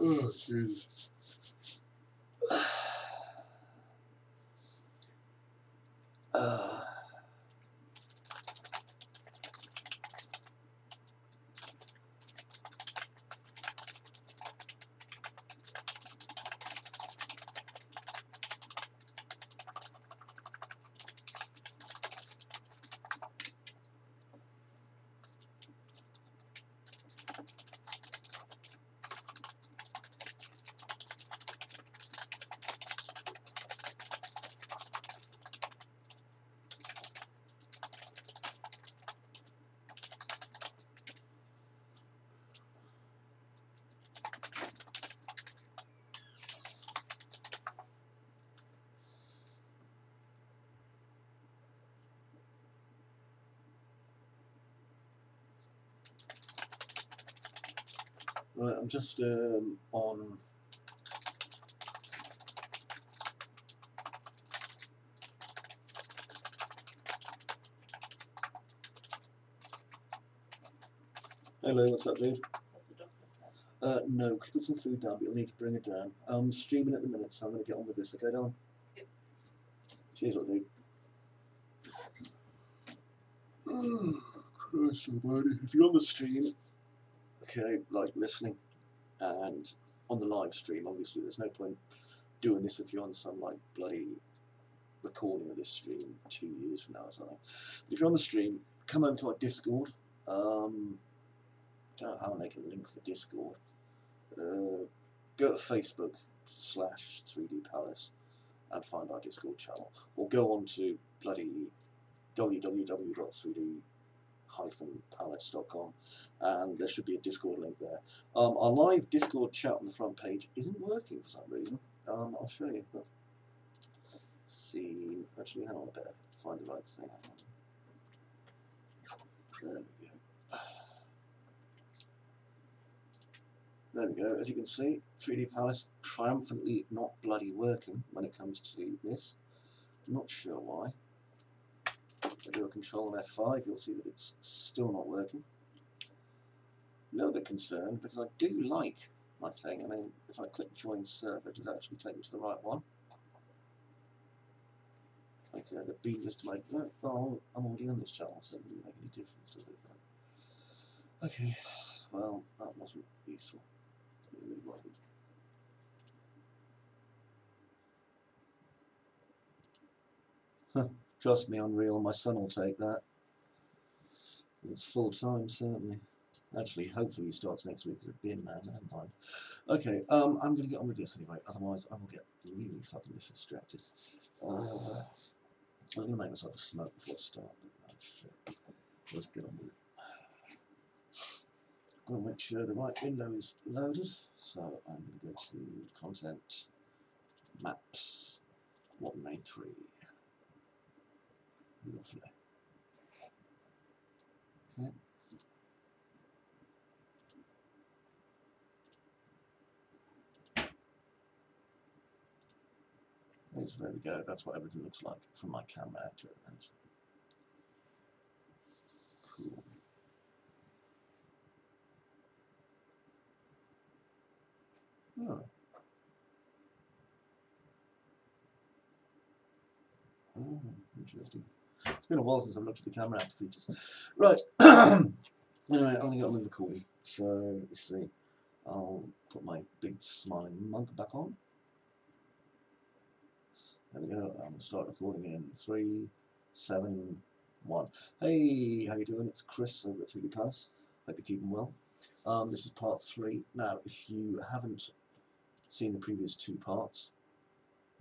Oh, Jesus. Right, I'm just on. Hello, what's up, dude? No, could you put some food down, but you'll need to bring it down. I'm streaming at the minute, so I'm going to get on with this, okay, Don? Yep. Cheers, little dude. Oh, Christ almighty. If you're on the stream, okay, like listening, and on the live stream, obviously there's no point doing this if you're on some like bloody recording of this stream 2 years from now or something. But if you're on the stream, come over to our Discord. I don't know how to make a link for Discord. Go to Facebook/3D Palace and find our Discord channel, or go on to bloody www.3d-palace.com and there should be a Discord link there. Our live Discord chat on the front page isn't working for some reason. I'll show you. But see, actually, hang on, I better find the right thing. There we go. There we go. As you can see, 3D Palace triumphantly not bloody working when it comes to this. I'm not sure why. If I do a Control and F5, you'll see that it's still not working. A little bit concerned because I do like my thing. I mean, if I click Join Server, it does actually take me to the right one. Okay, the beat is to make. Oh, I'm already on this channel, so it doesn't make any difference, does it? Okay, well, that wasn't useful. It really wasn't. Trust me, Unreal, my son will take that. It's full time, certainly. Actually, hopefully he starts next week as a bin man, never mind. Okay, I'm going to get on with this anyway, otherwise I will get really fucking distracted. I was going to make myself a smoke before I start, but no, shit. Let's get on with it. I'm going to make sure the right window is loaded, so I'm going to go to Content, Maps, 183. Lovely. Okay. So there we go, that's what everything looks like from my camera actually at the minute. Cool. Oh. Oh, interesting. It's been a while since I've looked at the camera active features. Right. Anyway, I'm going to get on with the recording. So, let's see. I'll put my big smiling mug back on. There we go. I'm going to start recording in 3, 7, 1. Hey, how you doing? It's Chris over at 3D Palace. Hope you're keeping well. This is part 3. Now, if you haven't seen the previous 2 parts,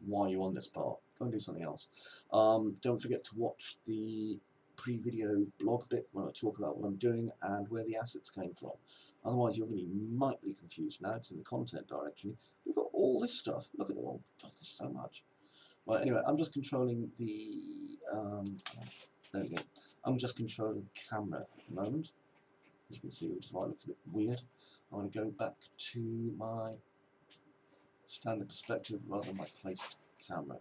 why are you on this part? Go and do something else. Don't forget to watch the pre-video blog bit when I talk about what I'm doing and where the assets came from. Otherwise you're going to be mightily confused now, because in the content directory we've got all this stuff. Look at it all. God, there's so much. Right, anyway, I'm just controlling the there we go. I'm just controlling the camera at the moment. As you can see, which is why it looks a bit weird. I'm going to go back to my standard perspective rather than my placed camera.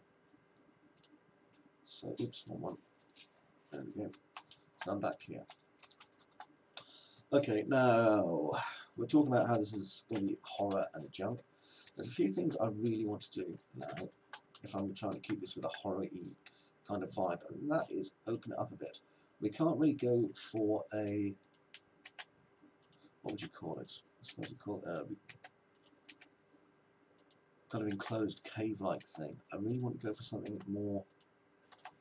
So, oops, one. There we go. So I'm back here. Okay, now we're talking about how this is going to be horror and junk. There's a few things I really want to do now, if I'm trying to keep this with a horror-y kind of vibe, and that is open it up a bit. We can't really go for a, what would you call it? I suppose you call it kind of enclosed cave-like thing. I really want to go for something more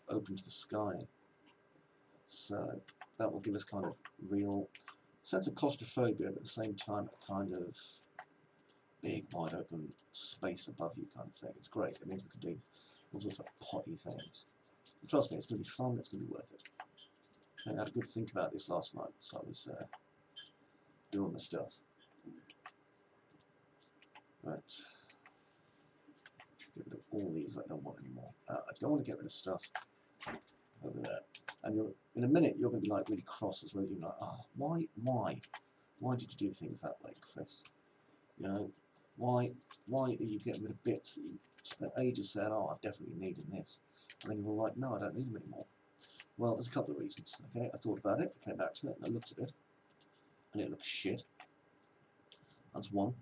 open to the sky. So that will give us kind of real sense of claustrophobia, but at the same time a kind of big, wide open space above you kind of thing. It's great. It means we can do all sorts of potty things. And trust me, it's going to be fun. It's going to be worth it. I had a good think about this last night as I was doing the stuff. Right. Get rid of all these that I don't want anymore. I don't want to get rid of stuff over there. And you're, in a minute, you're going to be like really cross as well. You're like, oh, why did you do things that way, Chris? You know, why are you getting rid of bits that you spent ages saying, oh, I've definitely needed this, and then you're all like, no, I don't need them anymore. Well, there's a couple of reasons. Okay, I thought about it, I came back to it, and I looked at it, and it looks shit. That's one.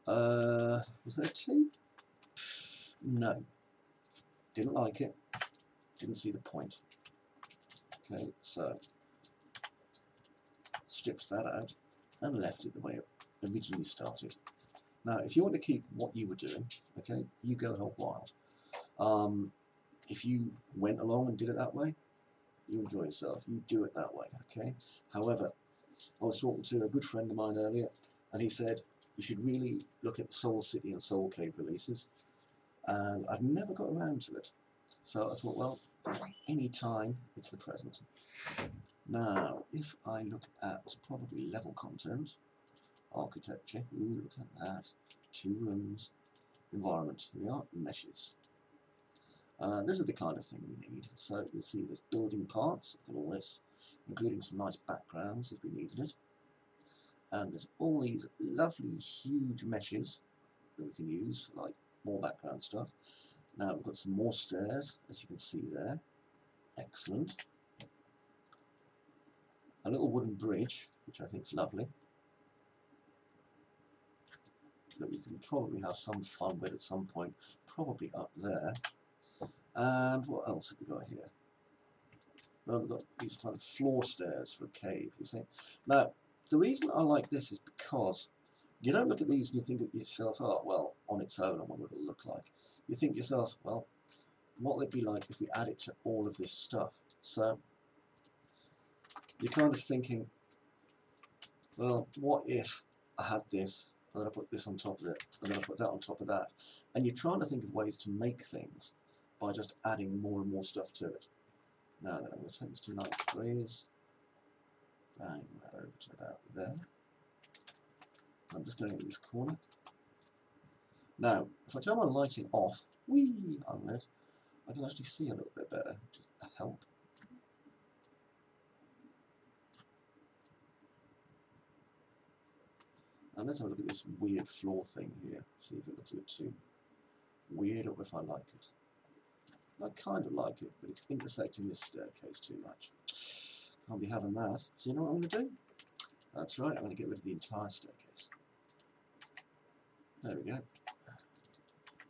Was there two? No. Didn't like it. Didn't see the point. Okay, so stripped that out and left it the way it originally started. Now, if you want to keep what you were doing, okay, you go help wild. If you went along and did it that way, you enjoy yourself. You do it that way, okay? However, I was talking to a good friend of mine earlier, and he said you should really look at the Soul City and Soul Cave releases, and I'd never got around to it. So I thought, well, any time, it's the present. Now, if I look at probably level content, architecture, ooh, look at that, 2 rooms, environment, here we are, meshes. This is the kind of thing we need. So you'll see there's building parts, look at all this, including some nice backgrounds if we needed it. And there's all these lovely huge meshes that we can use for like more background stuff. Now we've got some more stairs, as you can see there. Excellent. A little wooden bridge, which I think is lovely, that we can probably have some fun with at some point, probably up there. And what else have we got here? Well, we've got these kind of floor stairs for a cave, you see. Now, the reason I like this is because you don't look at these and you think to yourself, oh, well, on its own, I wonder what it'll look like. You think to yourself, well, what would it be like if we add it to all of this stuff? So, you're kind of thinking, well, what if I had this, and then I put this on top of it, and then I put that on top of that? And you're trying to think of ways to make things by just adding more and more stuff to it. Now then, I'm going to take this to 9 degrees, bang that over to about there. I'm just going into this corner. Now, if I turn my lighting off, unlit, I can actually see a little bit better, which is a help. And let's have a look at this weird floor thing here, see if it looks a bit too weird or if I like it. I kind of like it, but it's intersecting this staircase too much. Can't be having that. So you know what I'm going to do? That's right, I'm going to get rid of the entire staircase. There we go.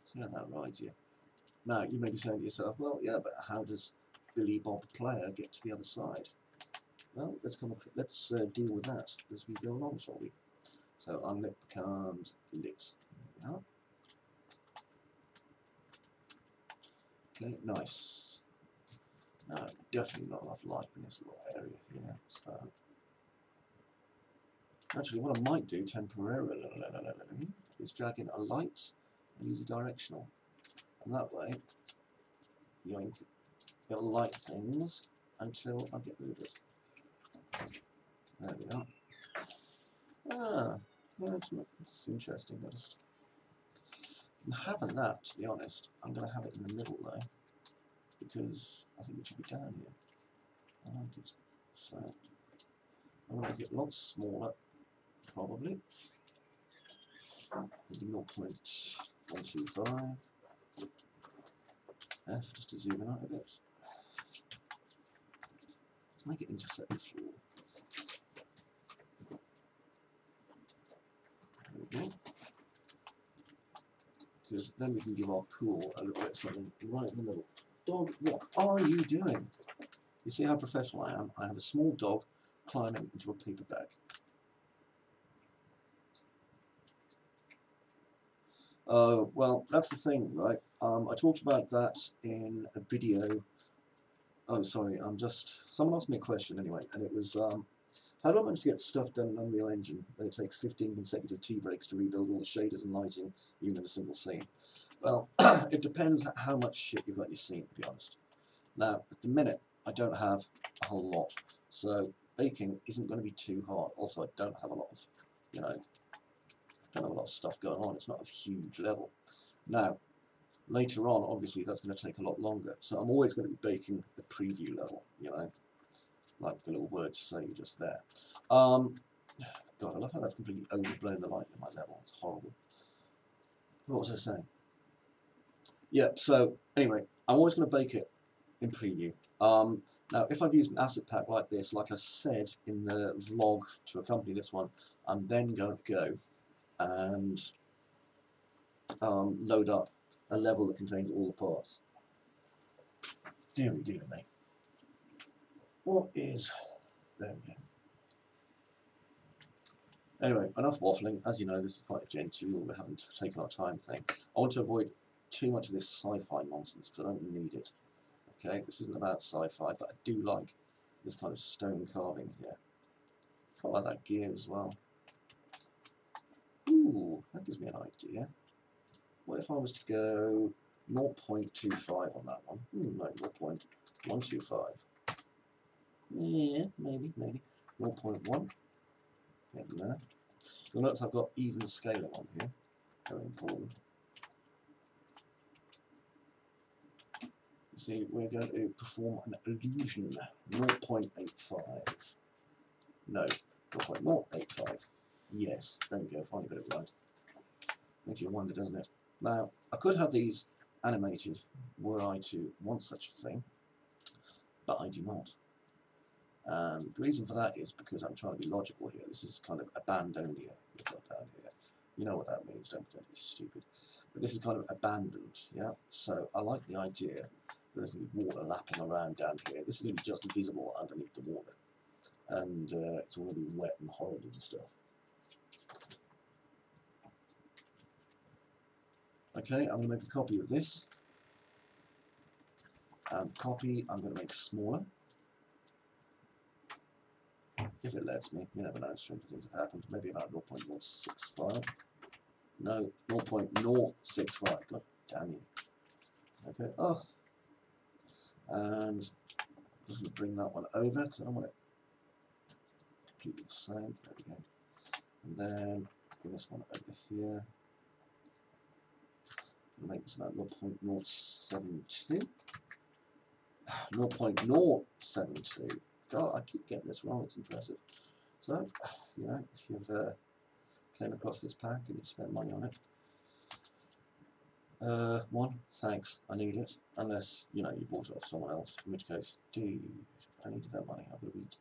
See how that rides you. Now, you may be saying to yourself, well, yeah, but how does Billy Bob Player get to the other side? Well, let's deal with that as we go along, shall we? So unlit becomes lit. There we are. Okay, nice. Now, definitely not enough light in this little area here. So, actually, what I might do temporarily is drag in a light and use a directional. And that way, yoink, it'll light things until I get rid of it. There we are. Ah, well, it's interesting. I'm having that, to be honest. I'm going to have it in the middle though, because I think it should be down here. I like it. So I'm going to make it lots smaller, probably. Maybe 0.125. F, just to zoom in out a bit. Let's make it intersect the floor. Because then we can give our pool a little bit of something right in the middle. Dog, what are you doing? You see how professional I am? I have a small dog climbing into a paper bag. Well, that's the thing, right? I talked about that in a video. Oh, sorry, someone asked me a question anyway, and it was, how do I manage to get stuff done in Unreal Engine when it takes 15 consecutive tea breaks to rebuild all the shaders and lighting, even in a single scene? Well, it depends how much shit you've got in your scene, to be honest. Now, at the minute, I don't have a whole lot, so baking isn't going to be too hard. Also, I don't have a lot of, don't have a lot of stuff going on. It's not a huge level. Now, later on, obviously, that's going to take a lot longer. So I'm always going to be baking the preview level, like the little words say just there. God, I love how that's completely overblown the light in my level. It's horrible. What was I saying? Yeah, so anyway, I'm always going to bake it in preview. Now, if I've used an asset pack like this, like I said in the vlog to accompany this one, I'm then going to go and load up a level that contains all the parts. Deary me. What is... There we go. Anyway, enough waffling. As you know, this is quite a genteel, we haven't taken our time thing. I want to avoid too much of this sci-fi nonsense because I don't need it. Okay, this isn't about sci-fi, but I do like this kind of stone carving here. I like that gear as well. Ooh, that gives me an idea. What if I was to go 0.25 on that one? No, 0.125. Yeah, maybe. 0.1. Getting there. You'll notice I've got even scaling on here. Very important. You see, we're going to perform an illusion. 0.85. No, 0.085. Yes, there we go, finally got it right. Makes you wonder, doesn't it? Now, I could have these animated were I to want such a thing, but I do not. And the reason for that is because I'm trying to be logical here. This is kind of abandonia we've got down here. You know what that means, don't pretend to be stupid. But this is kind of abandoned, yeah? So I like the idea that there's going to be water lapping around down here. This is going to be just visible underneath the water. And it's all going to be wet and horrible and stuff. Okay, I'm going to make a copy of this. And copy I'm going to make smaller. If it lets me, you never know, stranger things have happened. Maybe about 0.065. No, 0.065. God damn you. Okay, and I'm just going to bring that one over because I don't want it completely the same. There we go. And then bring this one over here. I'll make this about 0.072. 0.072. God, I keep getting this wrong, it's impressive. So, if you've came across this pack and you've spent money on it, one, thanks, I need it. Unless, you bought it off someone else, in which case, dude, I needed that money, I would have eaten.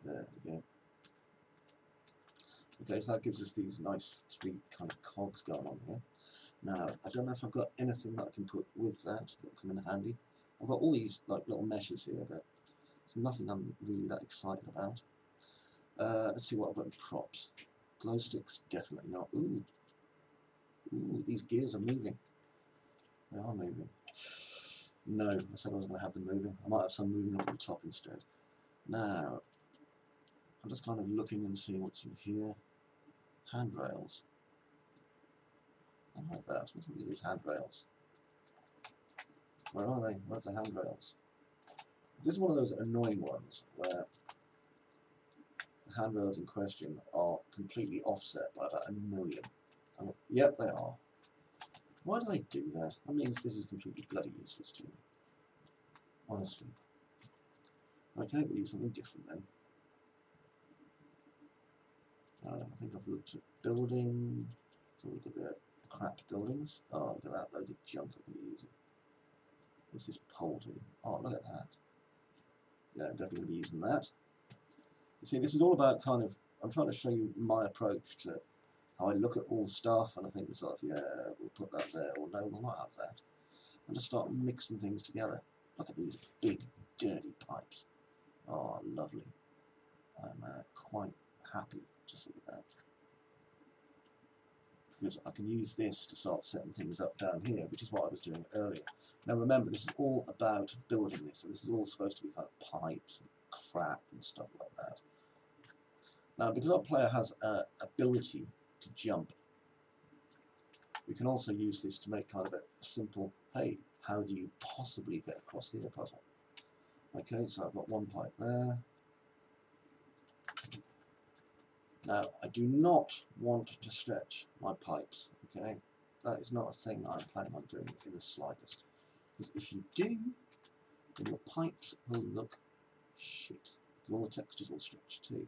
There we go. Okay, so that gives us these nice three kind of cogs going on here. Now, I don't know if I've got anything that I can put with that that'll come in handy. I've got all these like little meshes here, but there's nothing I'm really that excited about. Let's see what I've got in props. Glow sticks, definitely not. Ooh, these gears are moving. They are moving. No, I said I wasn't going to have them moving. I might have some moving up at the top instead. Now, I'm just kind of looking and seeing what's in here. Handrails. I like that. What's up with these handrails? Where are they? Where are the handrails? This is one of those annoying ones where the handrails in question are completely offset by about 1 million. Yep, they are. Why do they do that? That means this is completely bloody useless to me. Honestly. Okay, we'll use something different then. I think I've looked at building. Let's have a look at the crap buildings. Oh, look at that, loads of junk I can be using. What's this pole do? Oh, look at that. Yeah, I'm definitely going to be using that. You see, this is all about kind of, I'm trying to show you my approach to how I look at all stuff, and I think to myself, yeah, we'll put that there, or no, we'll not have that. And just start mixing things together. Look at these big, dirty pipes. Oh, lovely. I'm quite happy to see that. Because I can use this to start setting things up down here, which is what I was doing earlier. Now remember, this is all about building this, and this is all supposed to be kind of pipes and crap and stuff like that. Now, because our player has an ability to jump, we can also use this to make kind of a simple, hey, how do you possibly get across here puzzle? Okay, so I've got one pipe there. Now, I do not want to stretch my pipes, okay? That is not a thing I'm planning on doing in the slightest. Because if you do, then your pipes will look shit. Because all the textures will stretch too.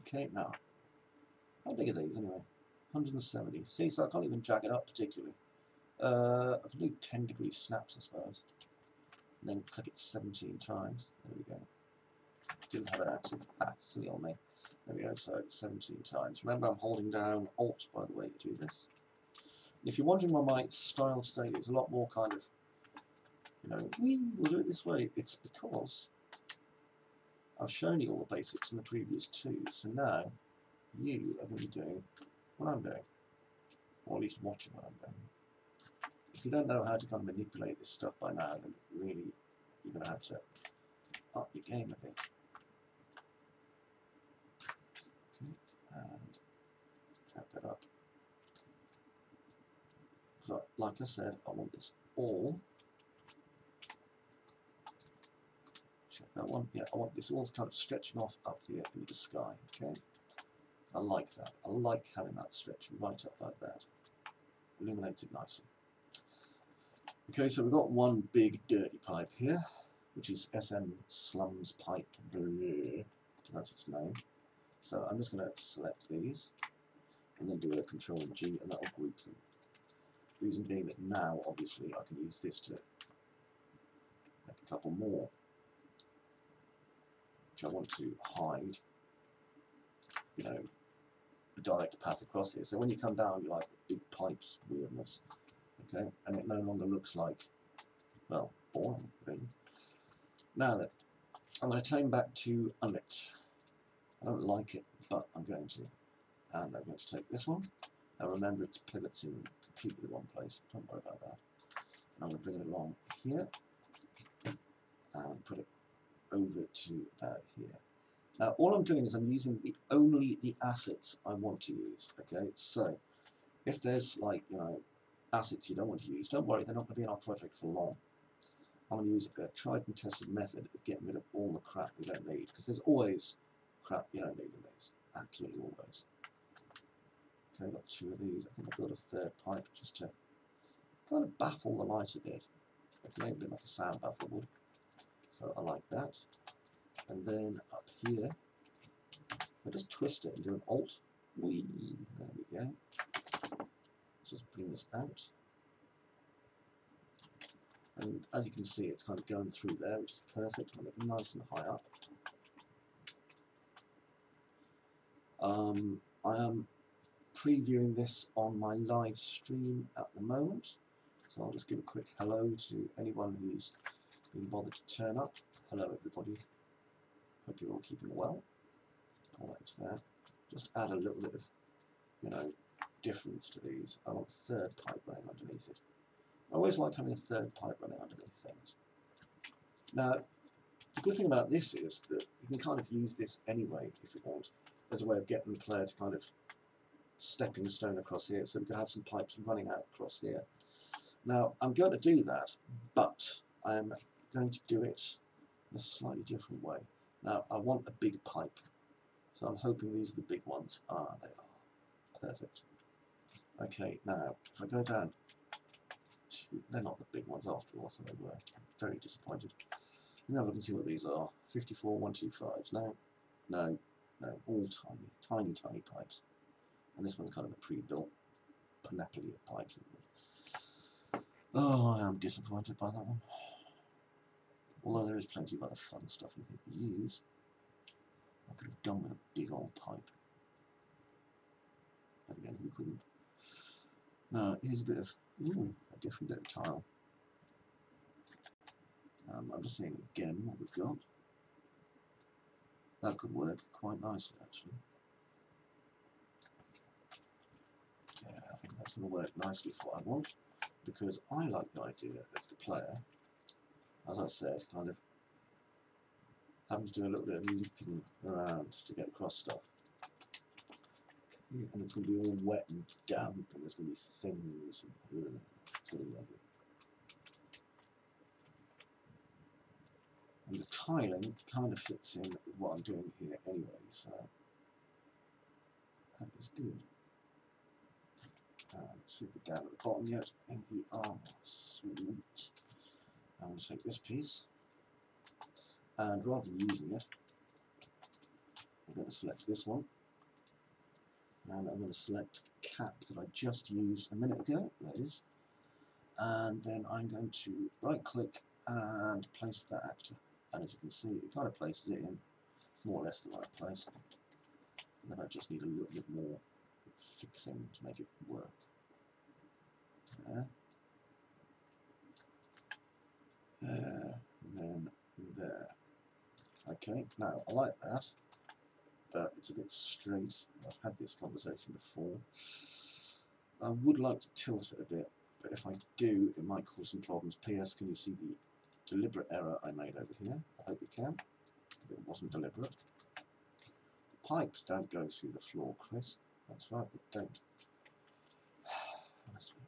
Okay, now, how big are these anyway? 170. See, so I can't even drag it up particularly. I can do 10 degree snaps, I suppose. And then click it 17 times. There we go. Didn't have it active. Ah, silly old me. There we go, so 17 times. Remember, I'm holding down Alt, by the way, to do this. And if you're wondering why my style today is a lot more kind of, you know, we'll do it this way, it's because I've shown you all the basics in the previous two, so now you are going to be doing what I'm doing, or at least watching what I'm doing. If you don't know how to kind of manipulate this stuff by now, then really you're going to have to up your game a bit. Okay, and drag that up. So, like I said, I want this all. Check that one. Yeah, I want this all kind of stretching off up here into the sky. Okay, I like that. I like having that stretch right up like that. Illuminated nicely. Okay, so we've got one big dirty pipe here, which is SM Slums Pipe Blue. That's its name. So I'm just going to select these and then do a Control G, and that will group them. Reason being that now, obviously, I can use this to make a couple more, which I want to hide, you know, a direct path across here. So when you come down, you're like big pipes weirdness, okay, and it no longer looks like, well, boring, really. Now then, I'm going to turn back to Unlit. I don't like it, but I'm going to. And I'm going to take this one. Now remember, it's pivots in completely the wrong place. Don't worry about that. And I'm going to bring it along here and put it over to about here. Now all I'm doing is I'm using only the assets I want to use. Okay, so if there's like, you know, assets you don't want to use, don't worry, they're not going to be in our project for long. I'm going to use a tried and tested method of getting rid of all the crap we don't need, because there's always crap you don't need in these. Absolutely always. Okay, I've got two of these. I think I'll build a third pipe just to kind of baffle the light a bit. Okay, a bit like a sound baffle would. So I like that. And then up here, I just twist it and do an Alt. Whee, there we go. Let's just bring this out. And as you can see, it's kind of going through there, which is perfect. I'll make it nice and high up. I am previewing this on my live stream at the moment, so I'll just give a quick hello to anyone who's been bothered to turn up. Hello everybody, hope you're all keeping well. Pull that into there. Just add a little bit of, you know, difference to these. I want a third pipe running underneath it. I always like having a third pipe running underneath things. Now, the good thing about this is that you can kind of use this anyway, if you want, as a way of getting the player to kind of stepping stone across here, so we can have some pipes running out across here. Now, I'm going to do that, but I'm going to do it in a slightly different way. Now, I want a big pipe, so I'm hoping these are the big ones. Ah, they are. Perfect. Okay, now, if I go down to, they're not the big ones after all, so they were. I'm very disappointed. Let me have a look and see what these are. 54 125s. No, no, no, all tiny, tiny, tiny pipes. And this one's kind of a pre-built panoply of pipes. Oh, I am disappointed by that one. Although there is plenty of other fun stuff in here to use. I could have done with a big old pipe. But again, who couldn't? Now, here's a bit of, a different bit of tile. I'm just seeing again what we've got. That could work quite nicely, actually. Yeah, I think that's going to work nicely for what I want, because I like the idea of the player, as I said, kind of having to do a little bit of leaping around to get across stuff. Okay, and it's going to be all wet and damp, and there's going to be things, and it's going to be lovely. And the tiling kind of fits in with what I'm doing here anyway, so that is good. Let's see if we're down at the bottom yet, and we are. Sweet. I'm going to take this piece, and rather than using it, I'm going to select this one, and I'm going to select the cap that I just used a minute ago, that is, and then I'm going to right click and place that actor, and as you can see it kind of places it in more or less the right place, and then I just need a little bit more fixing to make it work. There, there, and then there. Okay, now I like that, but it's a bit straight. I've had this conversation before. I would like to tilt it a bit, but if I do, it might cause some problems. P.S. Can you see the deliberate error I made over here? I hope you can. It wasn't deliberate. The pipes don't go through the floor, Chris. That's right, they don't. Honestly.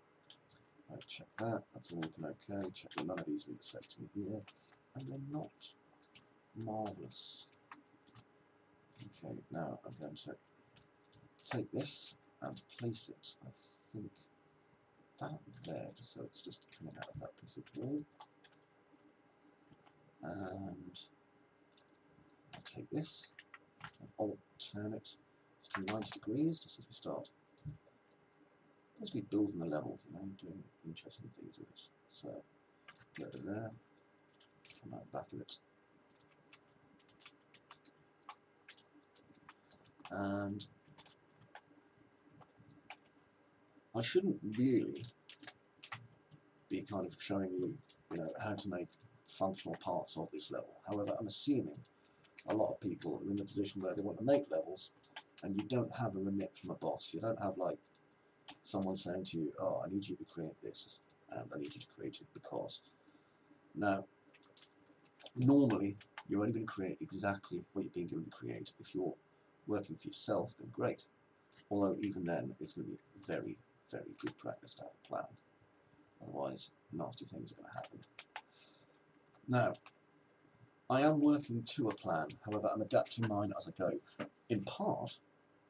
Right, check that. That's all looking okay. Check that none of these are intersecting here, and they're not. Marvellous. Okay, now I'm going to take this and place it, I think, about there, just so it's just coming out of that piece of wall. And I'll take this and I'll turn it to 90 degrees, just as we start. Basically building the level, you know, doing interesting things with it. So, go to there, come out the back of it. And I shouldn't really be kind of showing you, how to make functional parts of this level. However, I'm assuming a lot of people are in the position where they want to make levels, and you don't have a remit from a boss. You don't have like someone saying to you, "Oh, I need you to create this, and I need you to create it because." Now, normally you're only going to create exactly what you've been given to create. If you're working for yourself, then great. Although even then, it's going to be very, very good practice to have a plan. Otherwise, nasty things are going to happen. Now, I am working to a plan. However, I'm adapting mine as I go. In part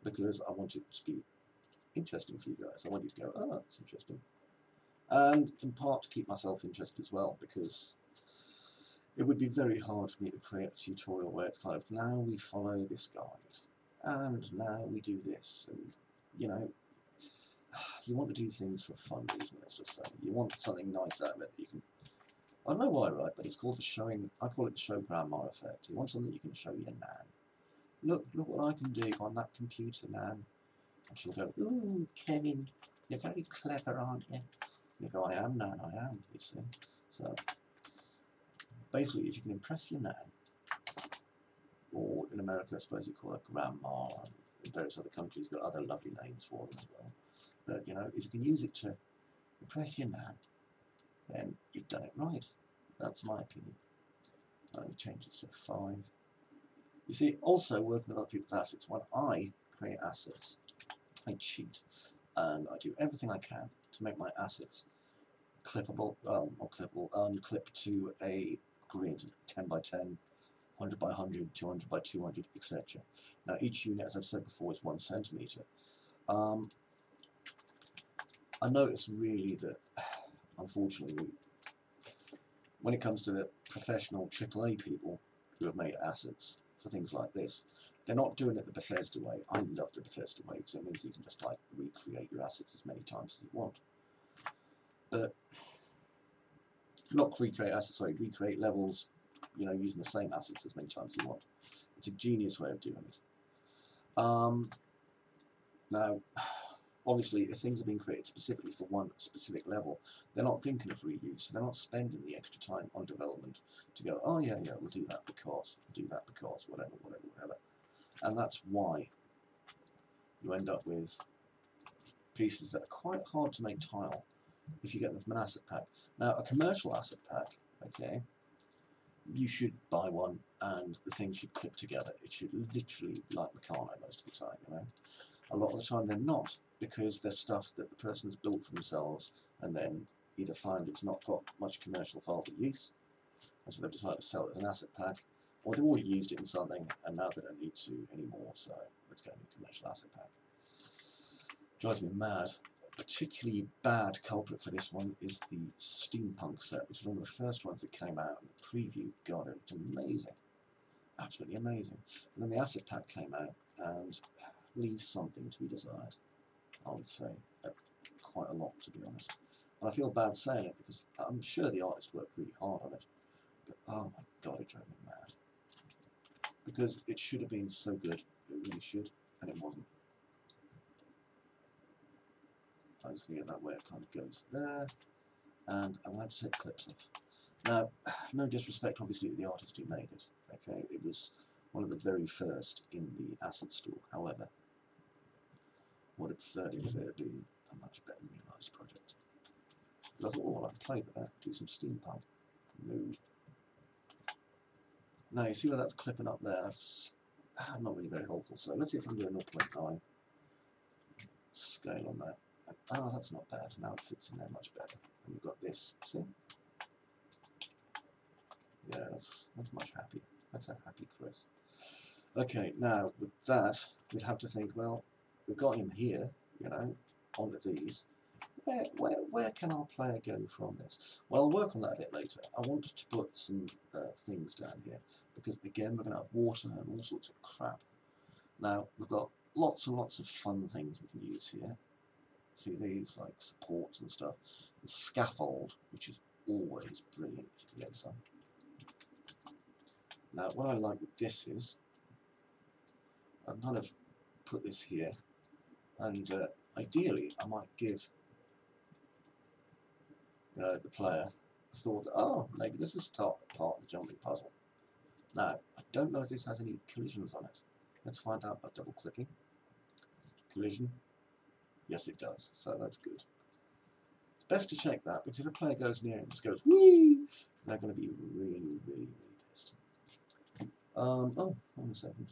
because I want it to be interesting for you guys. I want you to go, "Oh, that's interesting." And in part to keep myself interested as well, because it would be very hard for me to create a tutorial where it's kind of, now we follow this guide, and now we do this, and you want to do things for a fun reason, let's just say. You want something nice out of it that you can, I don't know why, right, but it's called the showing, I call it the show grandma effect. You want something that you can show your nan. Look what I can do on that computer, nan. And she'll go, "Ooh, Kevin, you're very clever, aren't you?" You go, "I am, nan, I am," you see. So, basically, if you can impress your nan, or in America, I suppose you call her grandma, and in various other countries, got other lovely names for them as well. But, if you can use it to impress your nan, then you've done it right. That's my opinion. Let me change this to 5. You see, also working with other people's assets, when I create assets, I cheat, and I do everything I can to make my assets clippable, clip to a grid, 10 by 10, 100 by 100, 200 by 200, etc. Now each unit, as I've said before, is 1 centimetre. I notice really that, unfortunately, when it comes to the professional AAA people who have made assets for things like this, they're not doing it the Bethesda way. I love the Bethesda way because it means you can just like recreate your assets as many times as you want. But not recreate assets, sorry, recreate levels you know, using the same assets as many times as you want. It's a genius way of doing it. Now, obviously, if things are being created specifically for one specific level, they're not thinking of reuse, so they're not spending the extra time on development to go, oh yeah, we'll do that because, whatever. And that's why you end up with pieces that are quite hard to make tile if you get them from an asset pack. Now, a commercial asset pack, okay, you should buy one and the thing should clip together. It should literally be like Meccano most of the time, you know. A lot of the time they're not, because they're stuff that the person's built for themselves and then either find it's not got much commercial viable use, and so they've decided to sell it as an asset pack, or they've already used it in something and now they don't need to anymore, so it's going to be a commercial asset pack. Drives me mad. A particularly bad culprit for this one is the Steampunk set, which was one of the first ones that came out in the preview. God, it looked amazing. Absolutely amazing. And then the asset pack came out and leaves something to be desired, I would say. Quite a lot, to be honest. And I feel bad saying it because I'm sure the artist worked really hard on it, but oh my god, it drove me mad. Because it should have been so good, it really should, and it wasn't. I'm just going to get that where it kind of goes there, and I'm going to take the clips off. Now, no disrespect obviously to the artist who made it, okay, it was one of the very first in the asset store, however, would have preferred it if it had been a much better realised project. Because I thought, oh, I can play with that, do some steampunk. No. Now, you see where that's clipping up there? That's not really very helpful. So let's see if I can do a 0.9 scale on that. And, that's not bad. Now it fits in there much better. And we've got this, see? Yeah, that's much happier. That's a happy Chris. Okay, now with that, we'd have to think, well, we've got him here, you know, onto these. Where can our player go from this? Well, I'll work on that a bit later. I wanted to put some things down here, because again, we're going to have water and all sorts of crap. Now, we've got lots and lots of fun things we can use here. See these, like supports and stuff. And scaffold, which is always brilliant if you can get some. Now, what I like with this is, I've kind of put this here, and ideally I might give the player thought, oh, maybe this is part of the jumping puzzle. Now, I don't know if this has any collisions on it. Let's find out by double clicking. Collision. Yes, it does, so that's good. It's best to check that, because if a player goes near and just goes, whee, they're going to be really, really, really pissed. Oh, hold on a second.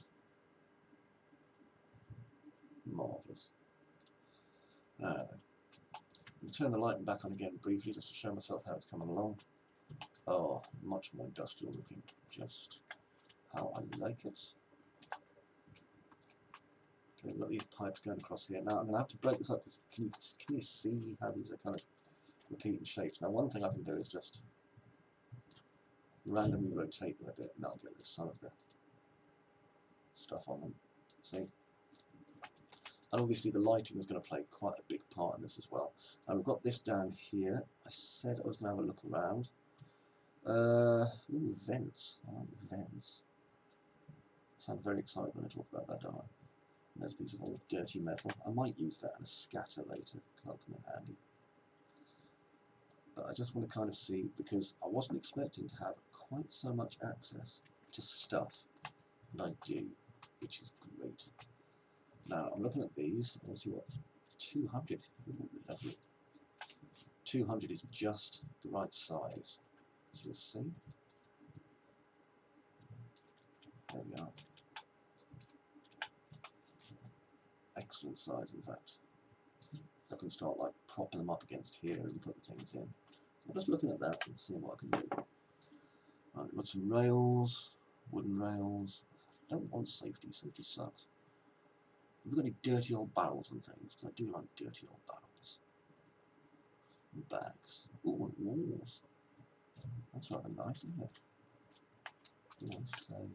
Marvellous. Now then. I'll turn the lighting back on again briefly just to show myself how it's coming along. Oh, much more industrial looking, just how I like it. Okay, we've got these pipes going across here. Now I'm going to have to break this up because can you see how these are kind of repeating shapes? Now one thing I can do is just randomly rotate them a bit and that'll get rid of some of the stuff on them. See? And obviously the lighting is going to play quite a big part in this as well. And we've got this down here. I said I was going to have a look around. Ooh, vents. I like vents. I sound very excited when I talk about that, don't I? And there's a piece of old dirty metal. I might use that in a scatter later, because that'll come in handy. But I just want to kind of see, because I wasn't expecting to have quite so much access to stuff, and I do, which is great. Now, I'm looking at these, and let's see what, 200, ooh, lovely. 200 is just the right size, as you'll see. There we are. Excellent size, in fact. I can start like propping them up against here and put the things in. So I'm just looking at that and seeing what I can do. Right, we've got some rails, wooden rails. I don't want safety, safety sucks. Have we got any dirty old barrels and things? Because I do like dirty old barrels. And bags. Ooh, and walls. That's rather nice, isn't it? What do I say?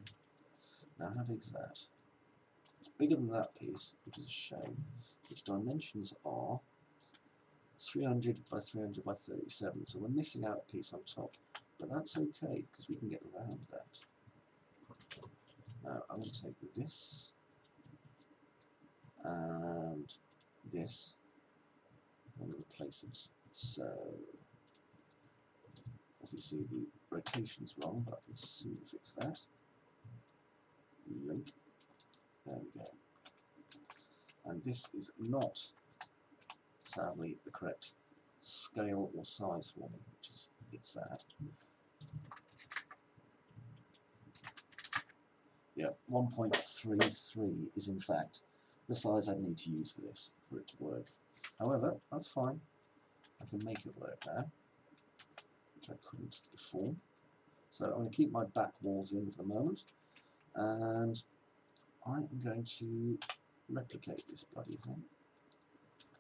Now, how big's that? It's bigger than that piece, which is a shame. Its dimensions are 300 by 300 by 37, so we're missing out a piece on top. But that's okay, because we can get around that. I'm going to take this and this and replace it. So, as we see, the rotation's wrong, but I can soon fix that. Link. There we go. And this is not, sadly, the correct scale or size for me, which is a bit sad. Yeah, 1.33 is in fact the size I'd need to use for this, for it to work. However, that's fine. I can make it work now, which I couldn't before. So I'm going to keep my back walls in for the moment, and I am going to replicate this bloody thing.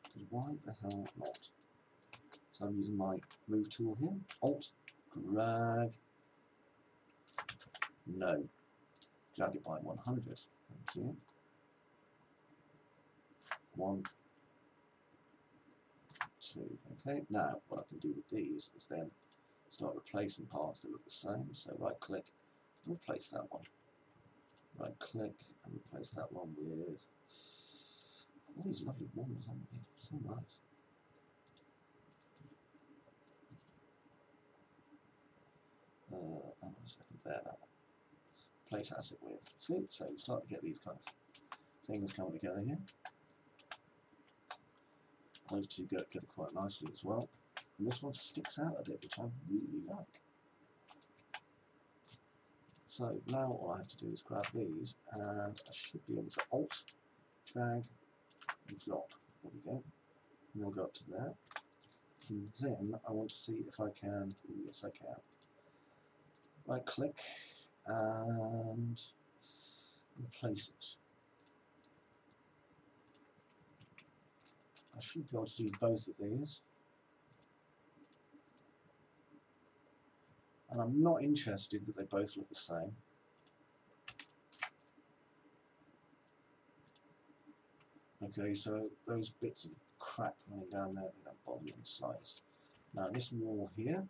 Because why the hell not? So I'm using my move tool here. Alt, drag, no. Drag it by 100. Thank you. 1, 2. Okay, now what I can do with these is then start replacing parts that look the same. So right click and replace that one. Right click and replace that one with all these lovely walls, haven't we? So nice. Hang on a second, there, that one. Place asset with. See, so we start to get these kind of things coming together here. Those two go together quite nicely as well. And this one sticks out a bit, which I really like. So now all I have to do is grab these, and I should be able to Alt, drag, and drop. There we go. And they'll go up to there. And then I want to see if I can, ooh, yes I can. Right click and replace it. I should be able to do both of these. And I'm not interested that they both look the same. Okay, so those bits of crack running down there, they don't bother me in the slightest. Now this wall here,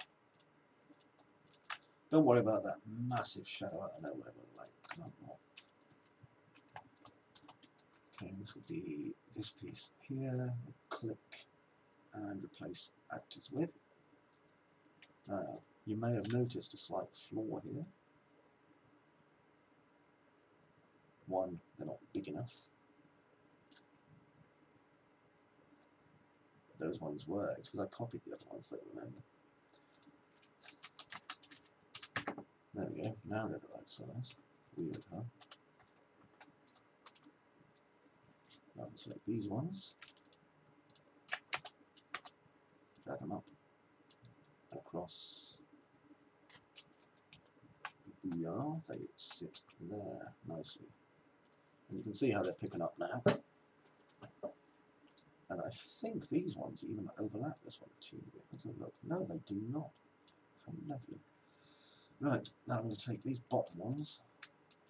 don't worry about that massive shadow out of nowhere, by the way, because I'm not. Okay, this will be this piece here. Click and replace actors with. Now, you may have noticed a slight flaw here. One, they're not big enough. Those ones were. It's because I copied the other ones, don't remember. There we go. Now they're the right size. Weird, huh? Now I'll select these ones. Drag them up and across. Booyah, they sit there nicely. And you can see how they're picking up now. And I think these ones even overlap this one too. Let's have a look. No, they do not. How lovely. Right, now I'm going to take these bottom ones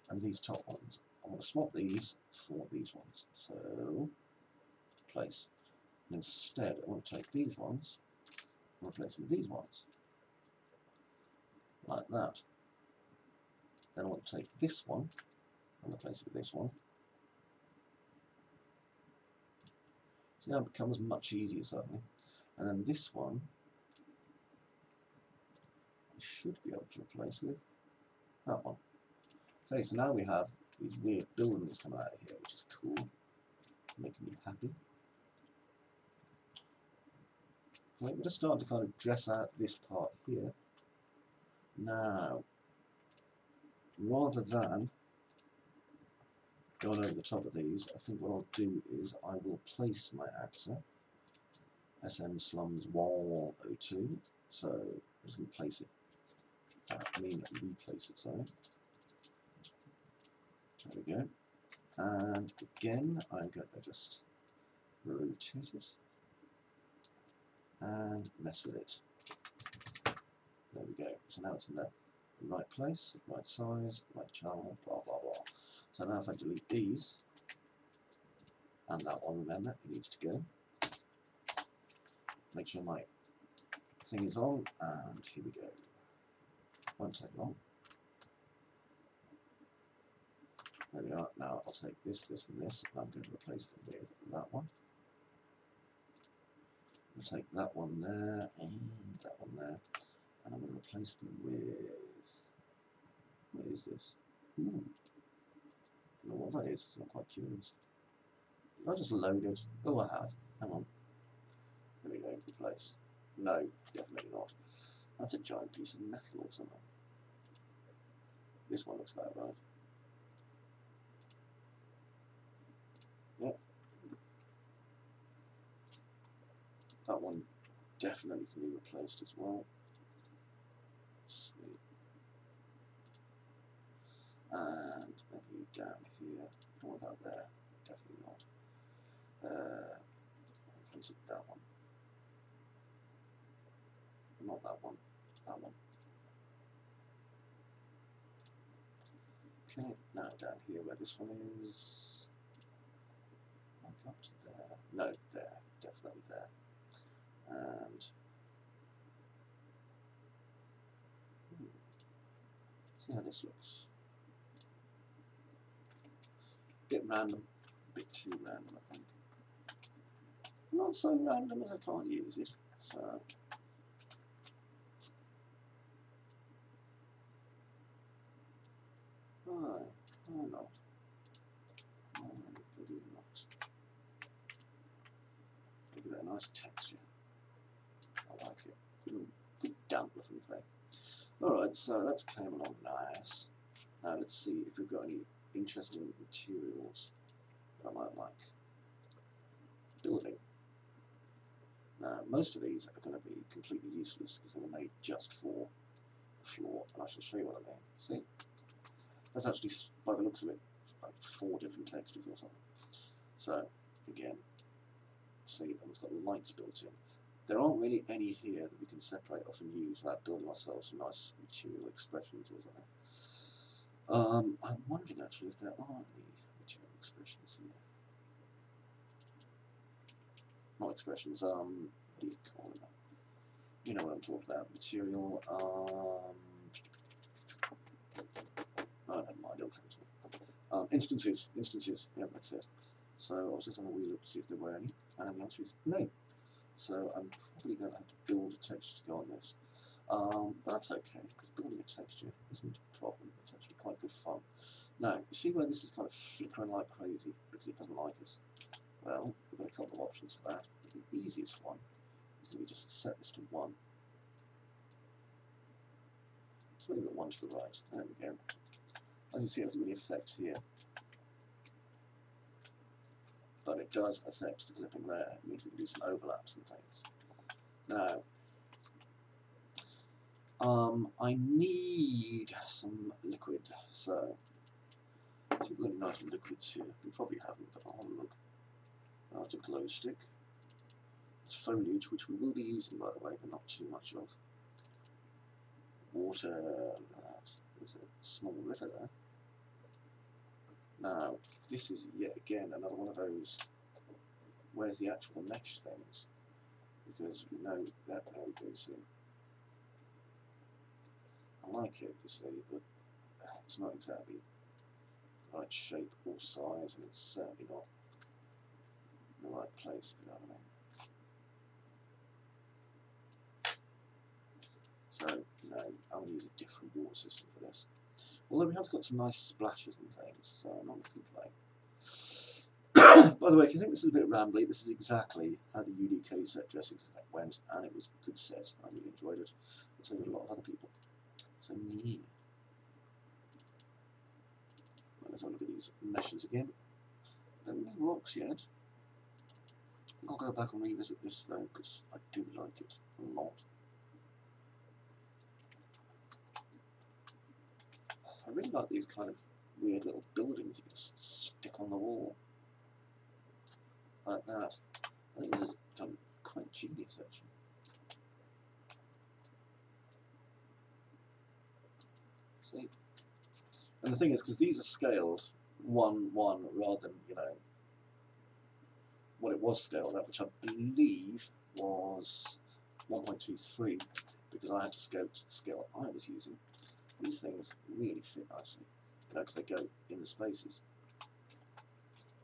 and these top ones. I'm going to swap these for these ones. So, place. And instead, I want to take these ones and replace them with these ones. Like that. Then I want to take this one and replace it with this one. See how it becomes much easier suddenly. And then this one, I should be able to replace with that one. Okay, so now we have these weird buildings coming out of here, which is cool, making me happy. So we're just starting to kind of dress out this part here. Now, rather than going over the top of these, I think what I'll do is I will place my actor, SM Slums Wall 02. So I'm just going to place it. Replace it, sorry. There we go. And again, I'm going to just rotate it and mess with it. There we go. So now it's in the right place, right size, right channel, blah blah blah. So now if I delete these, and that one, remember, it needs to go. Make sure my thing is on, and here we go. Won't take long. There we are. Now I'll take this, this, and this, and I'm going to replace them with that one. We'll take that one there, and that one there, and I'm going to replace them with... What is this? Ooh. I don't know what that is, so I'm quite curious. Did I just load it? Oh, I have. Hang on. There we go, replace. No, definitely not. That's a giant piece of metal or something. This one looks about right. Yep. That one definitely can be replaced as well. Let's see. And maybe down here. What about there? Definitely not. I'll replace it with that one. Not that one. That one. Okay, now down here where this one is. I got to there. No, there. Definitely there. And see how this looks. Bit random, a bit too random, I think. Not so random as I can't use it. So why not? Why would you not? Give it a nice texture. I like it. Good damp looking thing. Alright, so that's came along nice. Now let's see if we've got any interesting materials that I might like. Building. Now most of these are going to be completely useless because they were made just for the floor, and I shall show you what I mean. See? That's actually, by the looks of it, like 4 different textures or something. So, again, see, it's got lights built in. There aren't really any here that we can separate off and use without building ourselves some nice material expressions or something. I'm wondering actually if there are any material expressions here. Not expressions, what do you call them? You know what I'm talking about. Material, oh, never mind, it'll come to me. Instances, yeah, that's it. So I was just having a wee look to see if there were any, and the answer is no. So I'm probably going to have to build a texture to go on this. But that's okay, because building a texture isn't a problem. It's actually quite good fun. Now, you see where this is kind of flickering like crazy because it doesn't like us? Well, we've got a couple of options for that. The easiest one is that we just set this to 1. So we've got 1 to the right. There we go. As you see, it doesn't really affect here. But it does affect the clipping there. It means we can do some overlaps and things. Now, I need some liquid, so let's see if we've got any nice liquids here. We probably haven't, but I'll have a look. It's a glow stick. It's foliage, which we will be using, by the way, but not too much of. Water, look at that. There's a small river there. Now, this is yet again another one of those, where's the actual mesh things? Because we know that, there we go, see. I like it, you see, but it's not exactly the right shape or size, and it's certainly not in the right place, if you know what I mean. So, no, I'm going to use a different water system for this. Although we have got some nice splashes and things, so I'm not going to complain. By the way, if you think this is a bit rambly, this is exactly how the UDK set dressing went, and it was a good set. I really enjoyed it. So did a lot of other people. So, yeah. Well, let's have a look at these meshes again. Don't need rocks yet. I'll go back and revisit this though, because I do like it a lot. I really like these kind of weird little buildings you can just stick on the wall. Like that. I think this is kind of quite genius actually. See? And the thing is, because these are scaled 1:1 rather than, you know, what it was scaled at, which I believe was 1.23, because I had to scale to the scale I was using. These things really fit nicely. because they go in the spaces.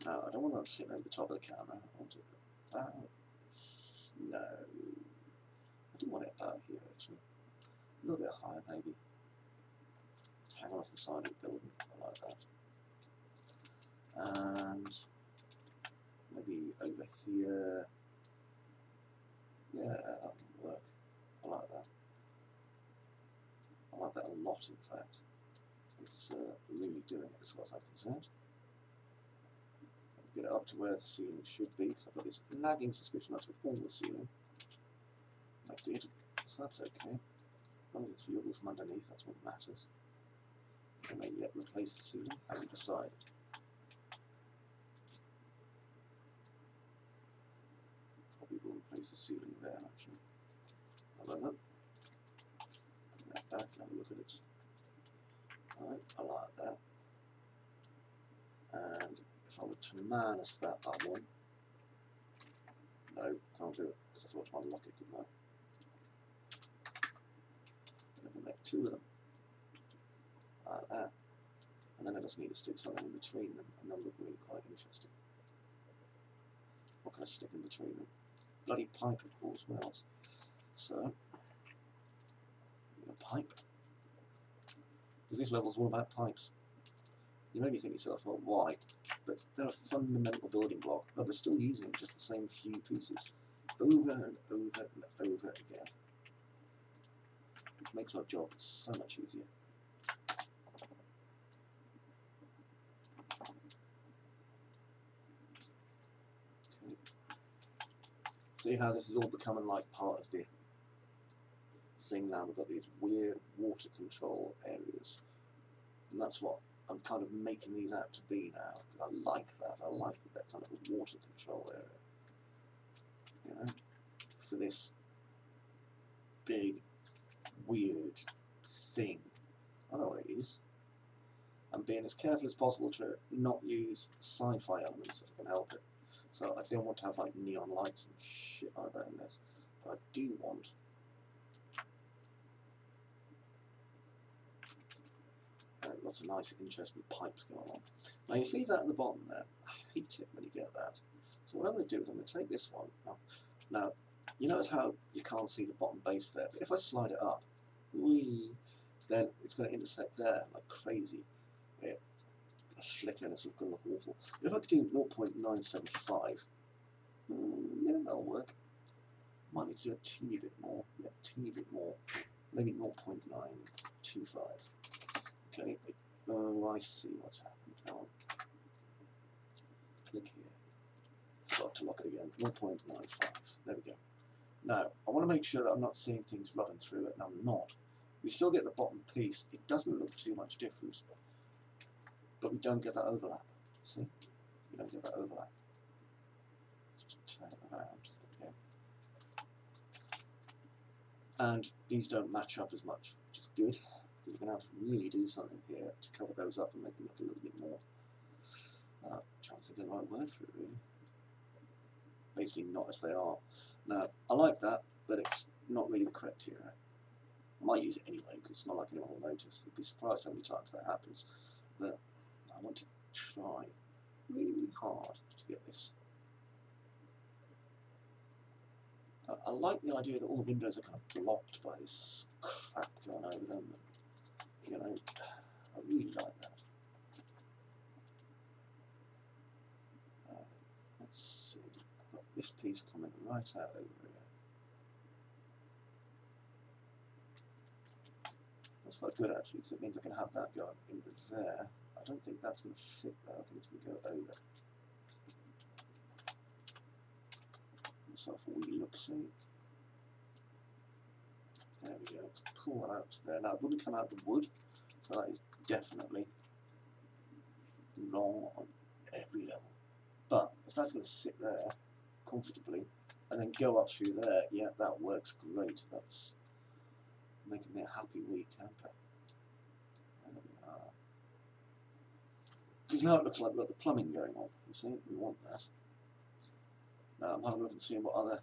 Now, I don't want that sitting over the top of the camera. I want it about, no, I do want it about here actually. A little bit higher maybe. Hang off the side of the building, I like that. And maybe over here. Yeah, that would work. I like that. I like that a lot, in fact. It's really doing it as far as I'm concerned. Get it up to where the ceiling should be, because I've got this nagging suspicion I took all the ceiling. I did, so that's okay. As long as it's viewable from underneath, that's what matters. I may yet replace the ceiling, I haven't decided. Probably will replace the ceiling there, actually. How about that? Bring that back and have a look at it. Alright, I like that. And if I were to minus that by one, no, can't do it, because I thought to unlock it, didn't I? I'm going to make two of them, like that, and then I just need to stick something in between them, and they'll look really quite interesting. What can I stick in between them? Bloody pipe, of course, what else? So, a pipe. Because this level's all about pipes. You may be thinking to yourself, well, why? But they're a fundamental building block, but we're still using just the same few pieces over and over and over again, which makes our job so much easier. Okay. See how this is all becoming like part of the thing now. We've got these weird water control areas, and that's what I'm kind of making these out to be now, because I like that. I like that kind of a water control area, you know, for this big, weird thing. I don't know what it is. I'm being as careful as possible to not use sci-fi elements if I can help it. So I don't want to have like neon lights and shit like that in this, but I do want lots of nice, interesting pipes going on. Now you see that at the bottom there. I hate it when you get that. So what I'm going to do is I'm going to take this one. Now you notice how you can't see the bottom base there, but if I slide it up, then it's going to intersect there like crazy. It's going to flicker and it's going to look awful. But if I could do 0.975, yeah, that'll work. Might need to do a teeny bit more. Yeah, a teeny bit more. Maybe 0.925. Okay. Oh, I see what's happened. Hang on. Click here. Forgot to lock it again. 0.95. There we go. Now, I want to make sure that I'm not seeing things rubbing through it, and I'm not. We still get the bottom piece. It doesn't look too much different, but we don't get that overlap. See? We don't get that overlap. Let's just turn it around. There we go. And these don't match up as much, which is good, because we're going to have to really do something here to cover those up and make them look a little bit more, trying to think of the right word for it really, basically not as they are. Now, I like that, but it's not really the criteria. I might use it anyway, because it's not like anyone will notice. I'd be surprised how many times that happens, but I want to try really, really hard to get this. I like the idea that all the windows are kind of blocked by this crap going over them. You know, I really like that. Let's see, I've got this piece coming right out over here. That's quite good actually, because it means I can have that going into there. I don't think that's going to fit though, I think it's going to go over. Myself a wee look-see. There we go, let's pull that out to there. Now it wouldn't come out the wood, so that is definitely wrong on every level. But if that's going to sit there comfortably and then go up through there, yeah, that works great. That's making me a happy wee camper. There we are. Because now it looks like we've got the plumbing going on. You see, we want that. Now I'm having a look and seeing what other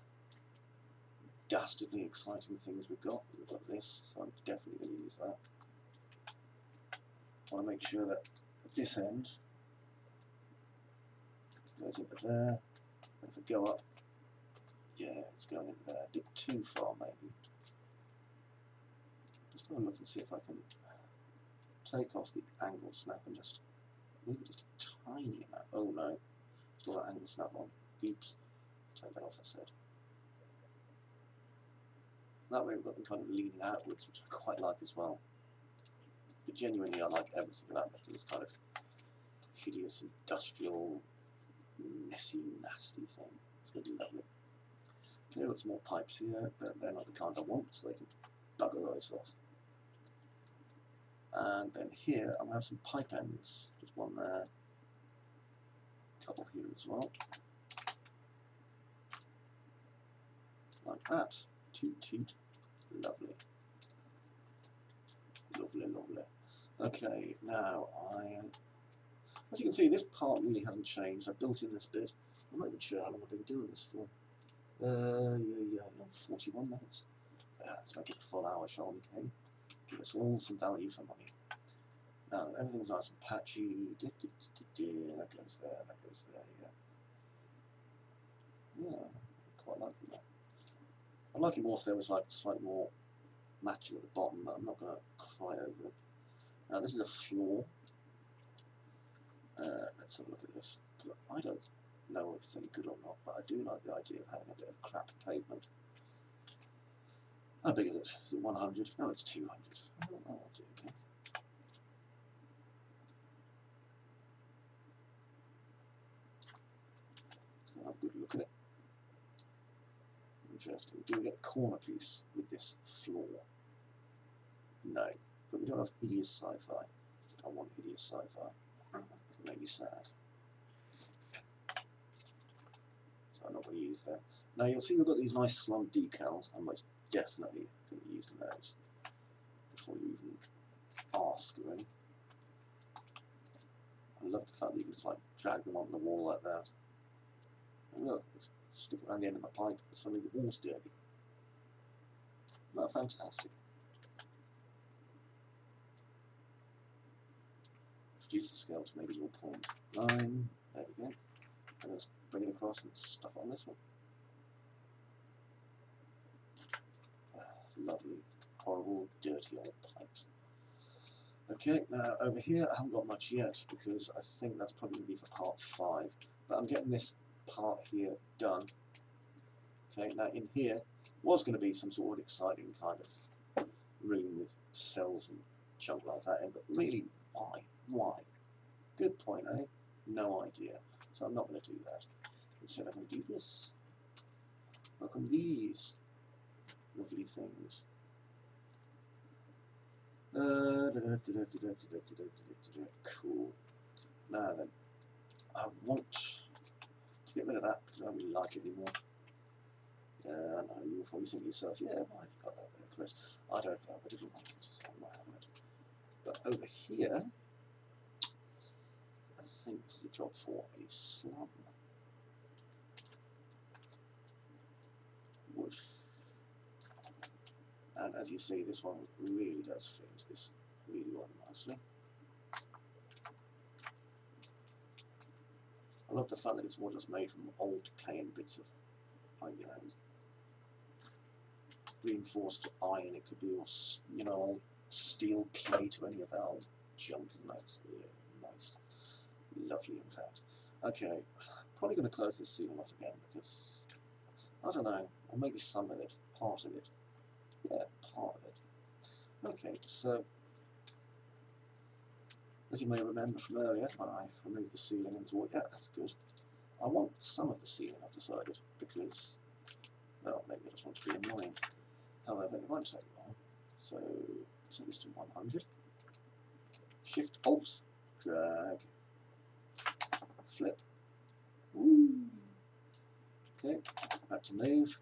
dastardly exciting things we've got. We've got this, so I'm definitely going to use that. I want to make sure that this end goes into there. And if I go up, yeah, it's going into there. A bit too far, maybe. Just have a look and see if I can take off the angle snap and just move it just a tiny amount. Oh no, still that angle snap on. Oops, take that off, I said. That way we've got them kind of leaning outwards, which I quite like as well. But genuinely, I like everything about making this kind of hideous, industrial, messy, nasty thing. It's going to be lovely. Okay, got some more pipes here, but they're not the kind I want, so they can bugger right off. And then here, I'm going to have some pipe ends. Just one there, a couple here as well. Like that. Toot toot. Lovely. Lovely, lovely. Okay, now as you can see, this part really hasn't changed. I've built in this bit. I'm not even sure how long I've been doing this for. Yeah, 41 minutes. Let's make it a full hour, shall we? Hey? Give us all some value for money. Now that everything's nice and patchy, that goes there, that goes there, yeah. Yeah, quite like that. I'd like it more if there was like slightly more matching at the bottom, but I'm not going to cry over it. Now this is a floor. Let's have a look at this. I don't know if it's any good or not, but I do like the idea of having a bit of crap pavement. How big is it? Is it 100? No, it's 200. Oh, I'll do it. Let's go have a good look at it. Interesting. Do we get a corner piece with this floor? No. But we don't have hideous sci-fi. I want hideous sci-fi. It made me sad. So I'm not going to use that. Now you'll see we've got these nice slump decals. I'm most definitely going to be using those before you even ask, really. I love the fact that you can just like drag them on the wall like that. And look, just stick it around the end of my pipe and suddenly the wall's dirty. Isn't that fantastic? Reduce the scale to maybe 0.9. There we go. And let's bring it across and stuff it on this one. Lovely, horrible, dirty old pipes. Okay, now over here I haven't got much yet because I think that's probably going to be for part 5. But I'm getting this part here done. Okay, now in here was going to be some sort of exciting kind of room with cells and junk like that in, but really, why? Why? Good point, eh? No idea. So I'm not going to do that. Instead I'm going to do this. Work on these lovely things. Cool. Now then, I want to get rid of that because I don't really like it anymore. I know, you'll probably think to yourself, yeah, why have you got that there, Chris? I don't know, I didn't like it, so I'm not having it. But over here, I think this is a job for a slum. Whoosh. And as you see, this one really does fit into this really rather nicely. I love the fact that it's all just made from old decaying bits of, you know, reinforced iron. It could be all, you know, old steel plate or any of that old junk, isn't it? Yeah, nice, lovely, in fact. Okay, probably going to close this ceiling off again because I don't know, or maybe some of it, part of it. Yeah, part of it. Okay, so as you may remember from earlier, when I removed the ceiling and thought, yeah, that's good. I want some of the ceiling, I've decided, because, well, maybe I just want to be annoying. However, it won't take long. So, set this to 100. Shift Alt, drag, flip. Woo. Okay, back to move.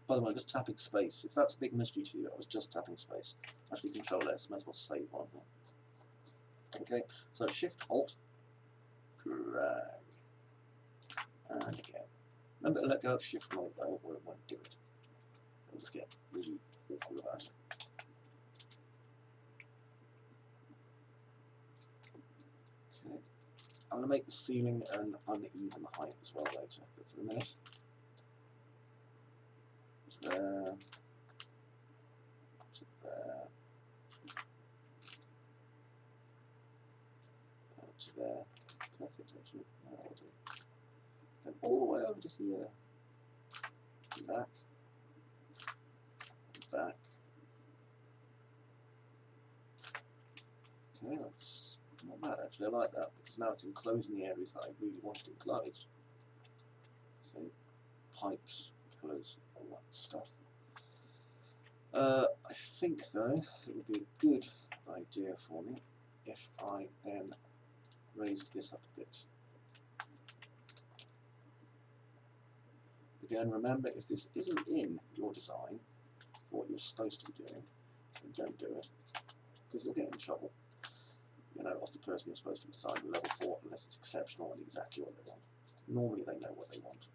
By the way, just tapping space. If that's a big mystery to you, I was just tapping space. Actually, Control S, might as well save one. Okay, so Shift Alt, drag, and again. Remember to let go of Shift and Alt though, or it won't do it. It'll just get really awful about it. Okay, I'm going to make the ceiling an uneven height as well later, but for the minute, to there, to there, to there. Perfect, actually. That'll do. Then all the way over to here. Back. Back. Okay, that's not bad actually. I like that because now it's enclosing the areas that I really wanted enclosed. So, pipes, pillars, all that stuff. I think though it would be a good idea for me if I then raised this up a bit. Again, remember, if this isn't in your design for what you're supposed to be doing, then don't do it, because you'll get in trouble, you know, of the person you're supposed to be designing level for, unless it's exceptional and exactly what they want. Normally they know what they want.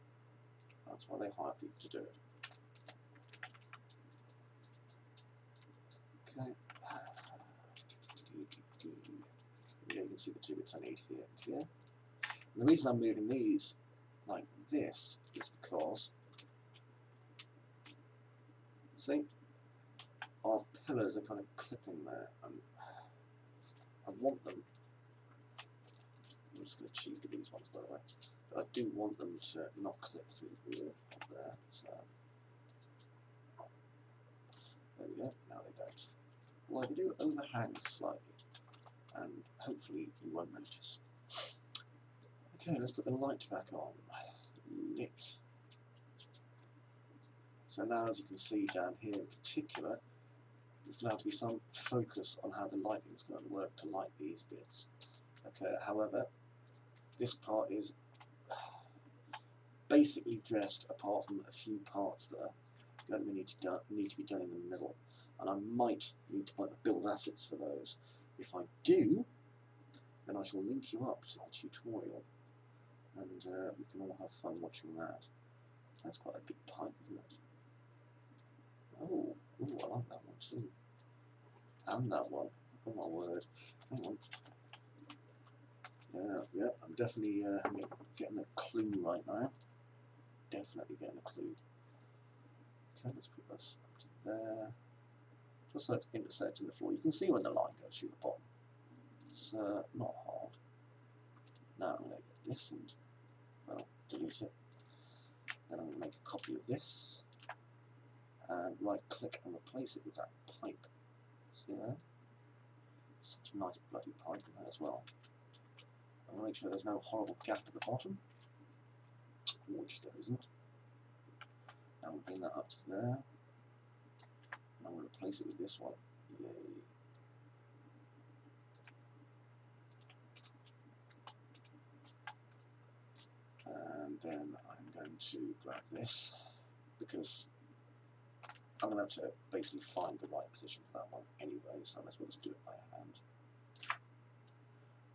That's why they hire people to do it. Okay. Yeah, you can see the two bits I need here and here. And the reason I'm moving these like this is because, see, our pillars are kind of clipping there, and I want them, I'm just going to cheat with these ones by the way, but I do want them to not clip through the wall up there, so there we go, now they don't. Well, they do overhang slightly, and hopefully you won't notice. Okay, let's put the light back on. Lit. So now, as you can see down here in particular, there's going to have to be some focus on how the lighting is going to work to light these bits. Okay, however, this part is basically dressed apart from a few parts that are going to need to be done in the middle, and I might need to build assets for those. If I do, then I shall link you up to the tutorial, and we can all have fun watching that. That's quite a big pipe, isn't it? Oh, ooh, I like that one too. And that one. Oh my word. Hang on. Yeah, I'm definitely getting a clue right now. Definitely getting a clue. Okay, let's put this up to there. Just so it's intersecting the floor. You can see when the line goes through the bottom. It's not hard. Now I'm going to get this and, well, delete it. Then I'm going to make a copy of this. And right click and replace it with that pipe. See there? Such a nice bloody pipe in there as well. I'm going to make sure there's no horrible gap at the bottom, which there isn't. Now we'll bring that up to there. And I'm going to replace it with this one. Yay. And then I'm going to grab this, because I'm going to have to basically find the right position for that one anyway, so I might as well just do it by hand.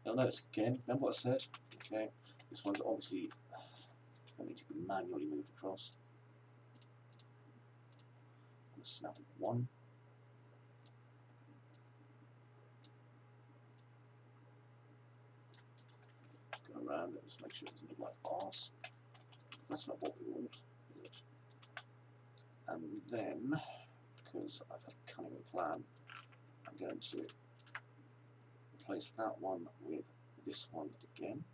You'll notice again, remember what I said? Okay, this one's obviously going to need to be manually moved across. I'm going to snap it one. Go around and just make sure it doesn't look like arse. That's not what we want, is it? And then, because I've had a cunning plan, I'm going to replace that one with this one again.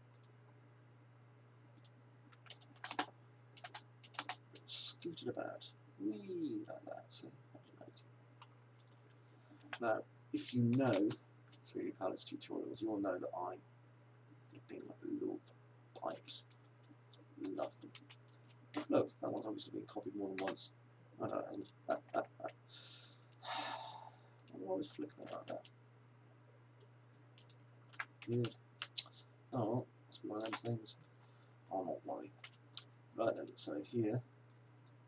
Scoot it about. Whee, like that, see? 180. Now, if you know 3D Palettes tutorials, you will know that I flipping love pipes. Love them. Look, that one's obviously been copied more than once. I know it hasn't. I'm always flickering like that. Weird. Oh well, must be one of them things. I'll not worry. Right then, so here,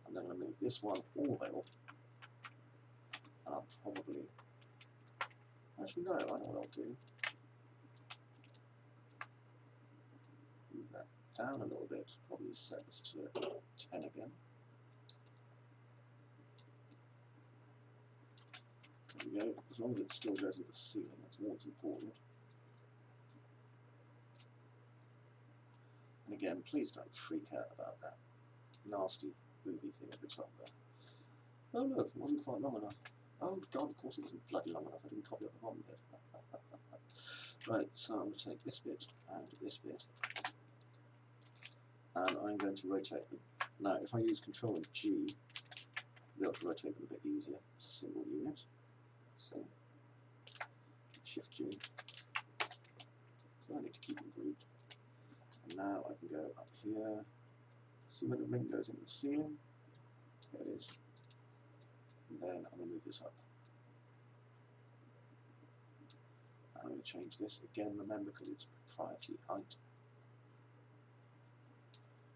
I'm then going to move this one all the way up. And I'll probably... Actually, no, I know what I'll do. Move that down a little bit. Probably set this to 10 again. There we go. As long as it still goes into the ceiling, that's all that's important. again, please don't freak out about that nasty movie thing at the top there. Oh look, it wasn't quite long enough. Oh god, of course it wasn't bloody long enough. I didn't copy up the bottom bit. Right, so I'm going to take this bit and this bit, and I'm going to rotate them. Now, if I use Control and G, I'll be able to rotate them a bit easier. It's a single unit. So, Shift G. So I need to keep them grouped. And now I can go up here. See where the ring goes into the ceiling? There it is. And then I'm going to move this up. I'm going to change this again, remember, because it's proprietary height.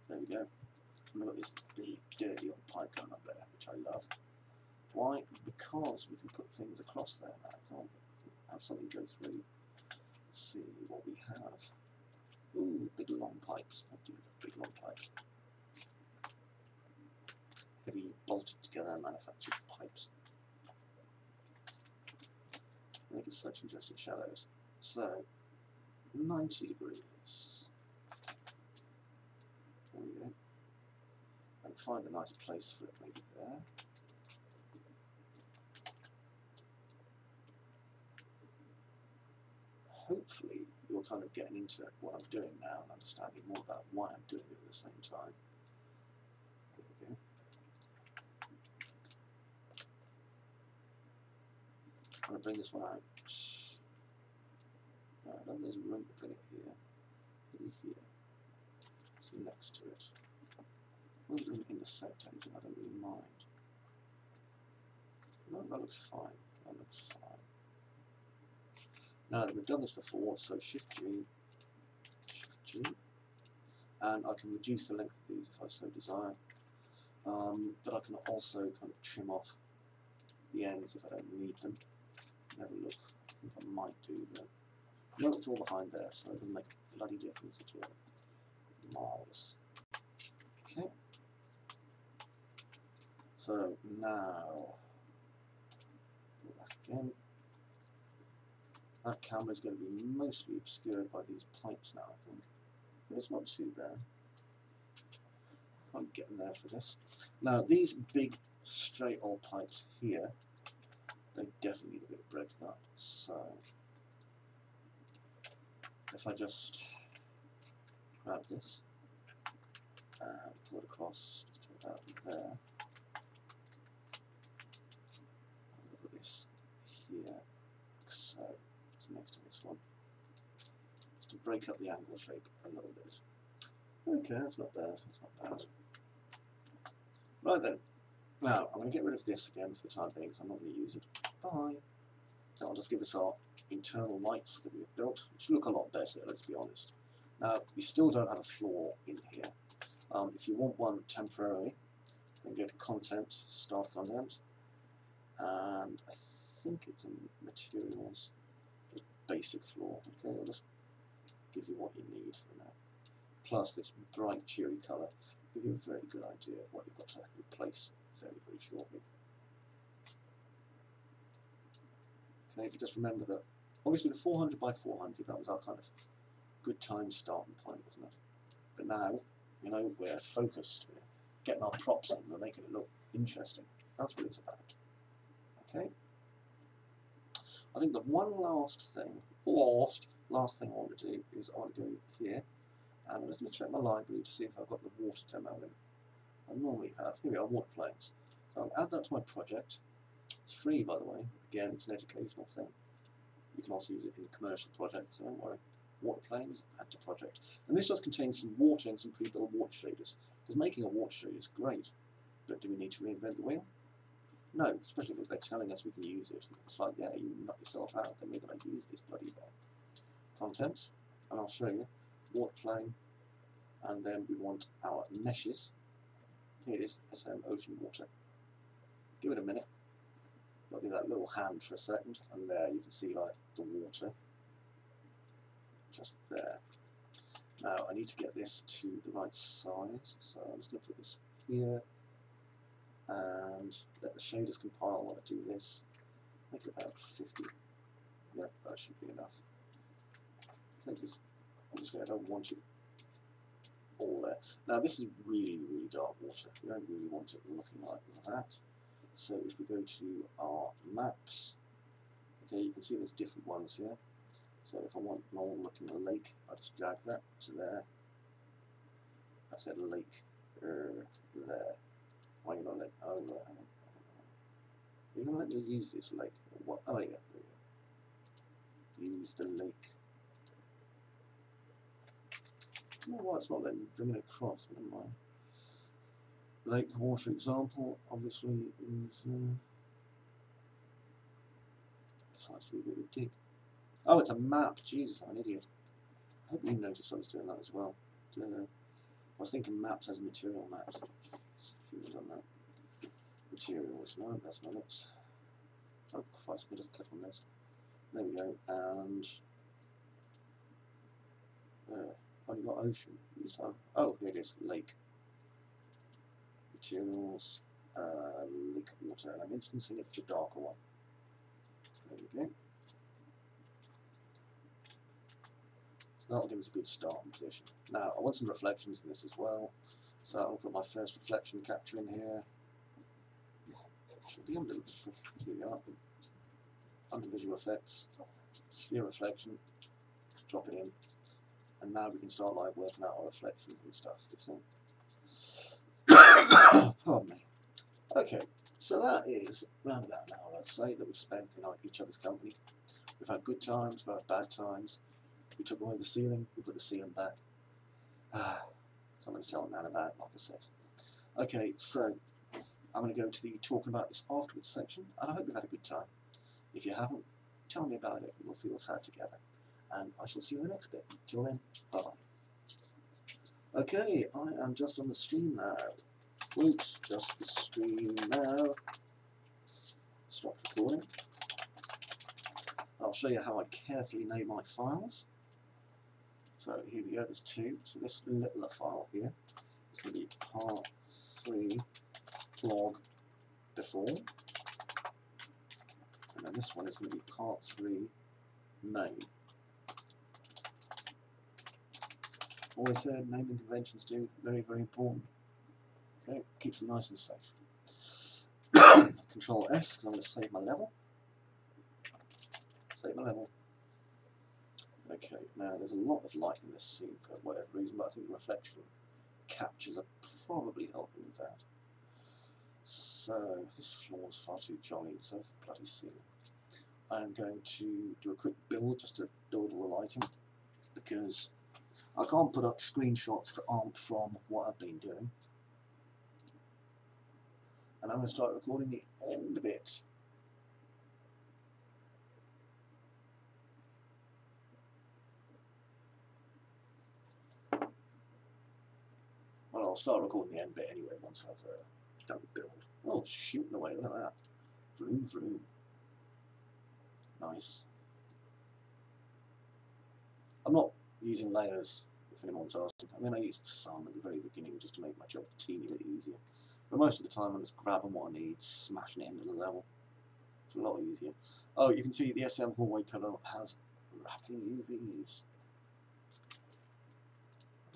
There we go. And we've got this big, dirty old pipe going up there, which I love. Why? Because we can put things across there now, can't we? We can have something go through. Let's see what we have. Ooh, big long pipes. I do love big long pipes. Heavy, bolted together, manufactured pipes. They give such interesting shadows. So, 90 degrees. There we go. And find a nice place for it, maybe there. Hopefully, you're kind of getting into what I'm doing now and understanding more about why I'm doing it at the same time. There we go. I'm going to bring this one out. Right, I know there's room to bring it here. Maybe here. So next to it. As long as it doesn't intersect anything, I don't really mind. No, that looks fine. That looks fine. Now that we've done this before, so Shift G, and I can reduce the length of these if I so desire. But I can also kind of trim off the ends if I don't need them. Have a look. I think I might do, but no, it's all behind there, so it doesn't make a bloody difference at all. Marvellous. Okay. So now, pull back again. That camera is going to be mostly obscured by these pipes now, I think. But it's not too bad. I'm getting there for this. Now, these big, straight old pipes here, they definitely need a bit of breaking up. So, if I just grab this and pull it across just to about there, and put this here, like so, just next to this one, just to break up the angle shape a little bit. Okay, that's not bad, that's not bad. Right then, now I'm going to get rid of this again for the time being because I'm not going to use it. Bye. That'll just give us our internal lights that we've built, which look a lot better, let's be honest. Now, we still don't have a floor in here. If you want one temporarily, then go to Content, Start Content, and I think it's in Materials, just Basic Floor. Okay, I'll just give you what you need for now. Plus this bright, cheery colour, give you a very good idea of what you've got to replace very, very shortly. Okay, but just remember that obviously the 400 by 400, that was our kind of good time starting point, wasn't it? But now, you know, we're focused, we're getting our props in, we're making it look interesting. That's what it's about. Okay? I think the one last thing, last thing I want to do is I want to go here, and I'm just going to check my library to see if I've got the water demo in. I normally have. Here we are, water planes. So I'll add that to my project. It's free, by the way. Again, it's an educational thing. You can also use it in commercial projects, so don't worry. Water planes, add to project. And this just contains some water and some pre-built water shaders. Because making a water shader is great, but do we need to reinvent the wheel? No, especially if they're telling us we can use it. It's like, yeah, you knock yourself out, then we're going to use this bloody thing. Content, and I'll show you. Water plane, and then we want our meshes. Here it is, SM Ocean Water. Give it a minute. There'll be that little hand for a second, and there you can see like the water. Just there. Now I need to get this to the right size, so I'm just going to put this here and let the shaders compile while I do this. Make it about 50. Yep, that should be enough. Okay, because obviously I don't want you all there. Now this is really, really dark water. We don't really want it looking like that. So if we go to our maps, okay, you can see there's different ones here. So if I want an old looking lake, I just drag that to there. I said lake there. Why are you not letting? Oh, hang on. You're going to let me use this lake? Or what? Oh yeah, there we go. Use the lake. I don't know why it's not letting me bring it across, but never mind. Lake water example obviously is decides to be a bit of a dig. Oh, it's a map. Jesus, I'm an idiot. I hope you noticed I was doing that as well. I was thinking maps as material maps. Shouldn't have done that. Materials, no, that's not it. Oh Christ, let us click on this. There we go, and only got ocean this time. Oh, here it is, lake. Materials, lake water, and I'm instancing it for the darker one. There we go. So that'll give us a good starting position. Now, I want some reflections in this as well. So I'll put my first reflection capture in here. Should be under, here we are. Under visual effects, sphere reflection, drop it in. And now we can start like working out our reflections and stuff, you see. Pardon me. Okay, so that is around about an hour, let's say, that we've spent in each other's company. We've had good times, we've had bad times. We took away the ceiling, we put the ceiling back. Something to tell a man about, like I said. Okay, so I'm going to go to the talking about this afterwards section, and I hope you've had a good time. If you haven't, tell me about it, and we'll feel sad together. And I shall see you in the next bit. Till then, bye-bye. Okay, I am just on the stream now. Oops, just the stream now. Stop recording. I'll show you how I carefully name my files. So here we go, there's two. So this littler file here is going to be part 3 blog default. And then this one is going to be part 3 name. Always said naming conventions do, very, very important. Okay, keeps them nice and safe. Control S, because I'm going to save my level. Save my level. Okay, now there's a lot of light in this scene for whatever reason, but I think the reflection captures are probably helping with that. So, this floor is far too jolly, so it's the bloody ceiling. I'm going to do a quick build, just to build all the lighting, because I can't put up screenshots that aren't from what I've been doing. And I'm going to start recording the end bit. Well, I'll start recording the end bit anyway once I've done the build. Oh, shooting away, look at that. Vroom, vroom. Nice. I'm not using layers, if anyone's asking. I mean, I used some at the very beginning just to make my job a teeny bit easier. But most of the time I'm just grabbing what I need, smashing it into the level. It's a lot easier. Oh, you can see the SM hallway pillar has wrapping UVs.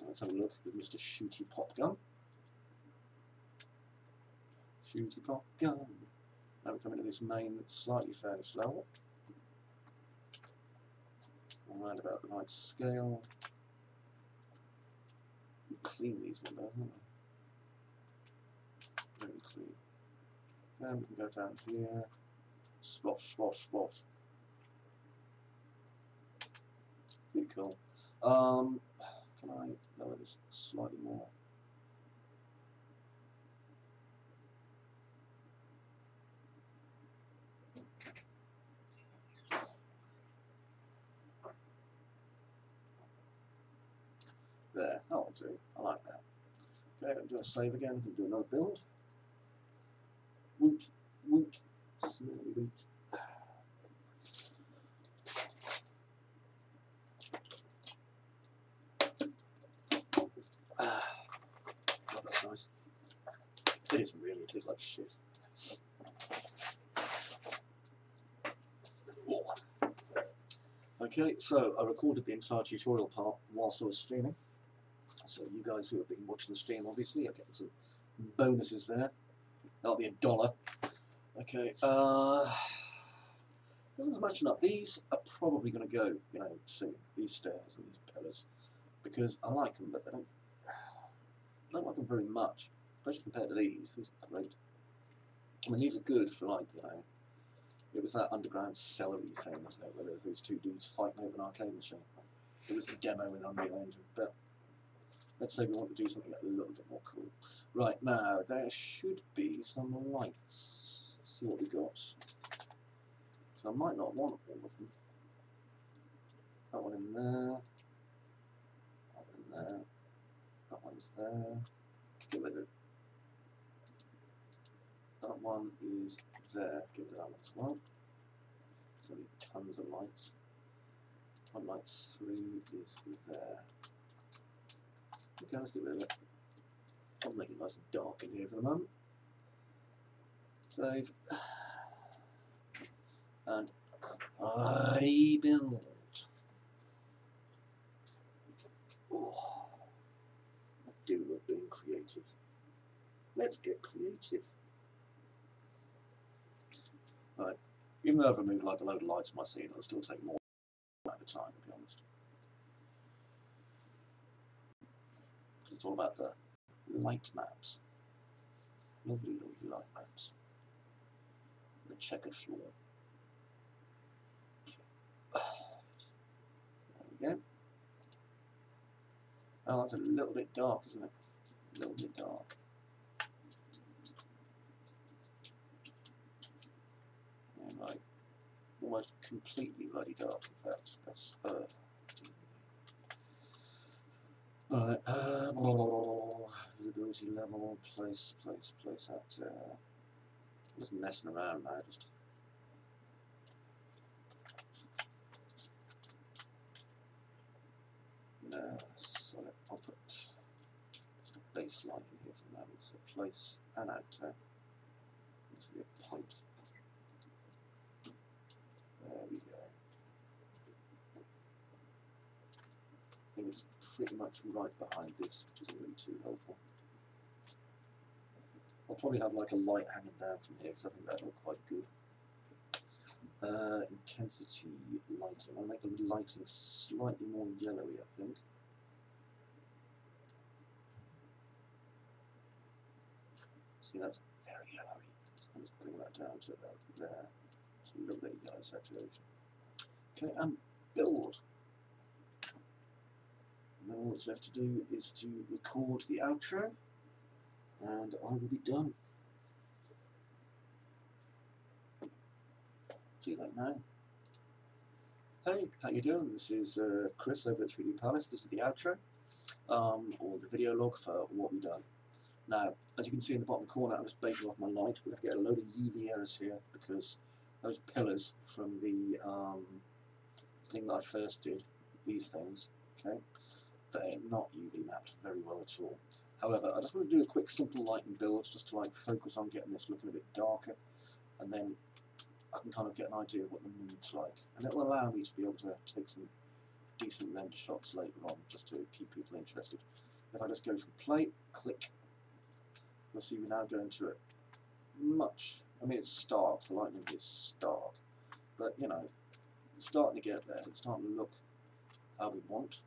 Let's have a look with Mr. Shooty Pop Gun. Shooty Pop Gun. Now we're coming to this main, slightly furnished level. Around about the right scale. We clean these windows, haven't we? Very clean. And we can go down here. Splosh, splosh, splosh. Pretty cool. Can I lower this slightly more? There, that'll do. I like that. Okay, I'm doing a save again. We'll do another build. Woot, woot, smelly woot. God, that's nice. It isn't really, it tastes like shit. Okay, so I recorded the entire tutorial part whilst I was streaming. So you guys who have been watching the stream, obviously, are getting some bonuses there. That'll be $1. Okay, everyone's matching up. These are probably going to go, you know, soon. These stairs and these pillars, because I like them, but I don't like them very much, especially compared to these. These are great. I mean, these are good for, like, you know, it was that underground celery thing, wasn't it, where there was those two dudes fighting over an arcade machine. It was the demo in Unreal Engine, but let's say we want to do something a little bit more cool. Right, now, there should be some lights. Let's see what we got. So I might not want all of them. That one in there. That one in there. That one's there. Get rid of it. That one is there. Get rid of that one as well. There's going to be tons of lights. One light 3 is there. Okay, let's get rid of it. I'll make it nice and dark in here for the moment. Save. And rebuild. Oh, I do love being creative. Let's get creative. Right. Even though I've removed like a load of lights from my scene, it'll still take more at a time, to be honest. Because it's all about the light maps. Lovely, lovely light maps. The checkered floor. There we go. Oh, that's a little bit dark, isn't it? A little bit dark. And like, almost completely bloody dark, in fact. That's, Alright, visibility level, place at, I'm just messing around now, just. No, so I'll put just a baseline in here for the moment, so place and actor. This will be a point. There we go. I think it's pretty much right behind this, which isn't really too helpful. I'll probably have like a light hanging down from here because I think that'll look quite good. Intensity lighting. I'll make the lighting slightly more yellowy, I think. See, that's very yellowy. So I'll just bring that down to about there. Just a little bit of yellow saturation. Okay, and build. And then all that's left to do is to record the outro, and I will be done. Do that now. Hey, how you doing? This is Chris over at 3D Palace. This is the outro, or the video log for what we've done. Now, as you can see in the bottom corner, I'm just baking off my light. We're going to get a load of UV errors here because those pillars from the thing that I first did, these things, okay, they're not UV mapped very well at all. However, I just want to do a quick simple lighting build just to like focus on getting this looking a bit darker, and then I can kind of get an idea of what the mood's like, and it will allow me to be able to take some decent render shots later on just to keep people interested. If I just go from play, click, you'll see we're now going to it much, I mean it's stark, the lightning is stark, but you know, it's starting to get there, it's starting to look how we want.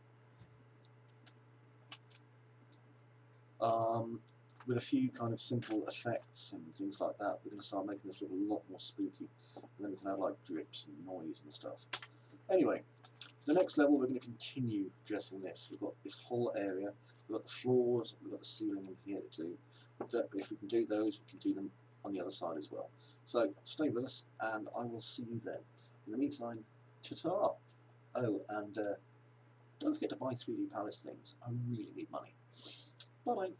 With a few kind of simple effects and things like that, we're going to start making this look a lot more spooky, and then we can have like drips and noise and stuff. Anyway, the next level we're going to continue dressing this. We've got this whole area, we've got the floors, we've got the ceiling in here too. If we can do those, we can do them on the other side as well. So stay with us, and I will see you then. In the meantime, ta-ta! Oh, and don't forget to buy 3D Palace things. I really need money. Bye-bye.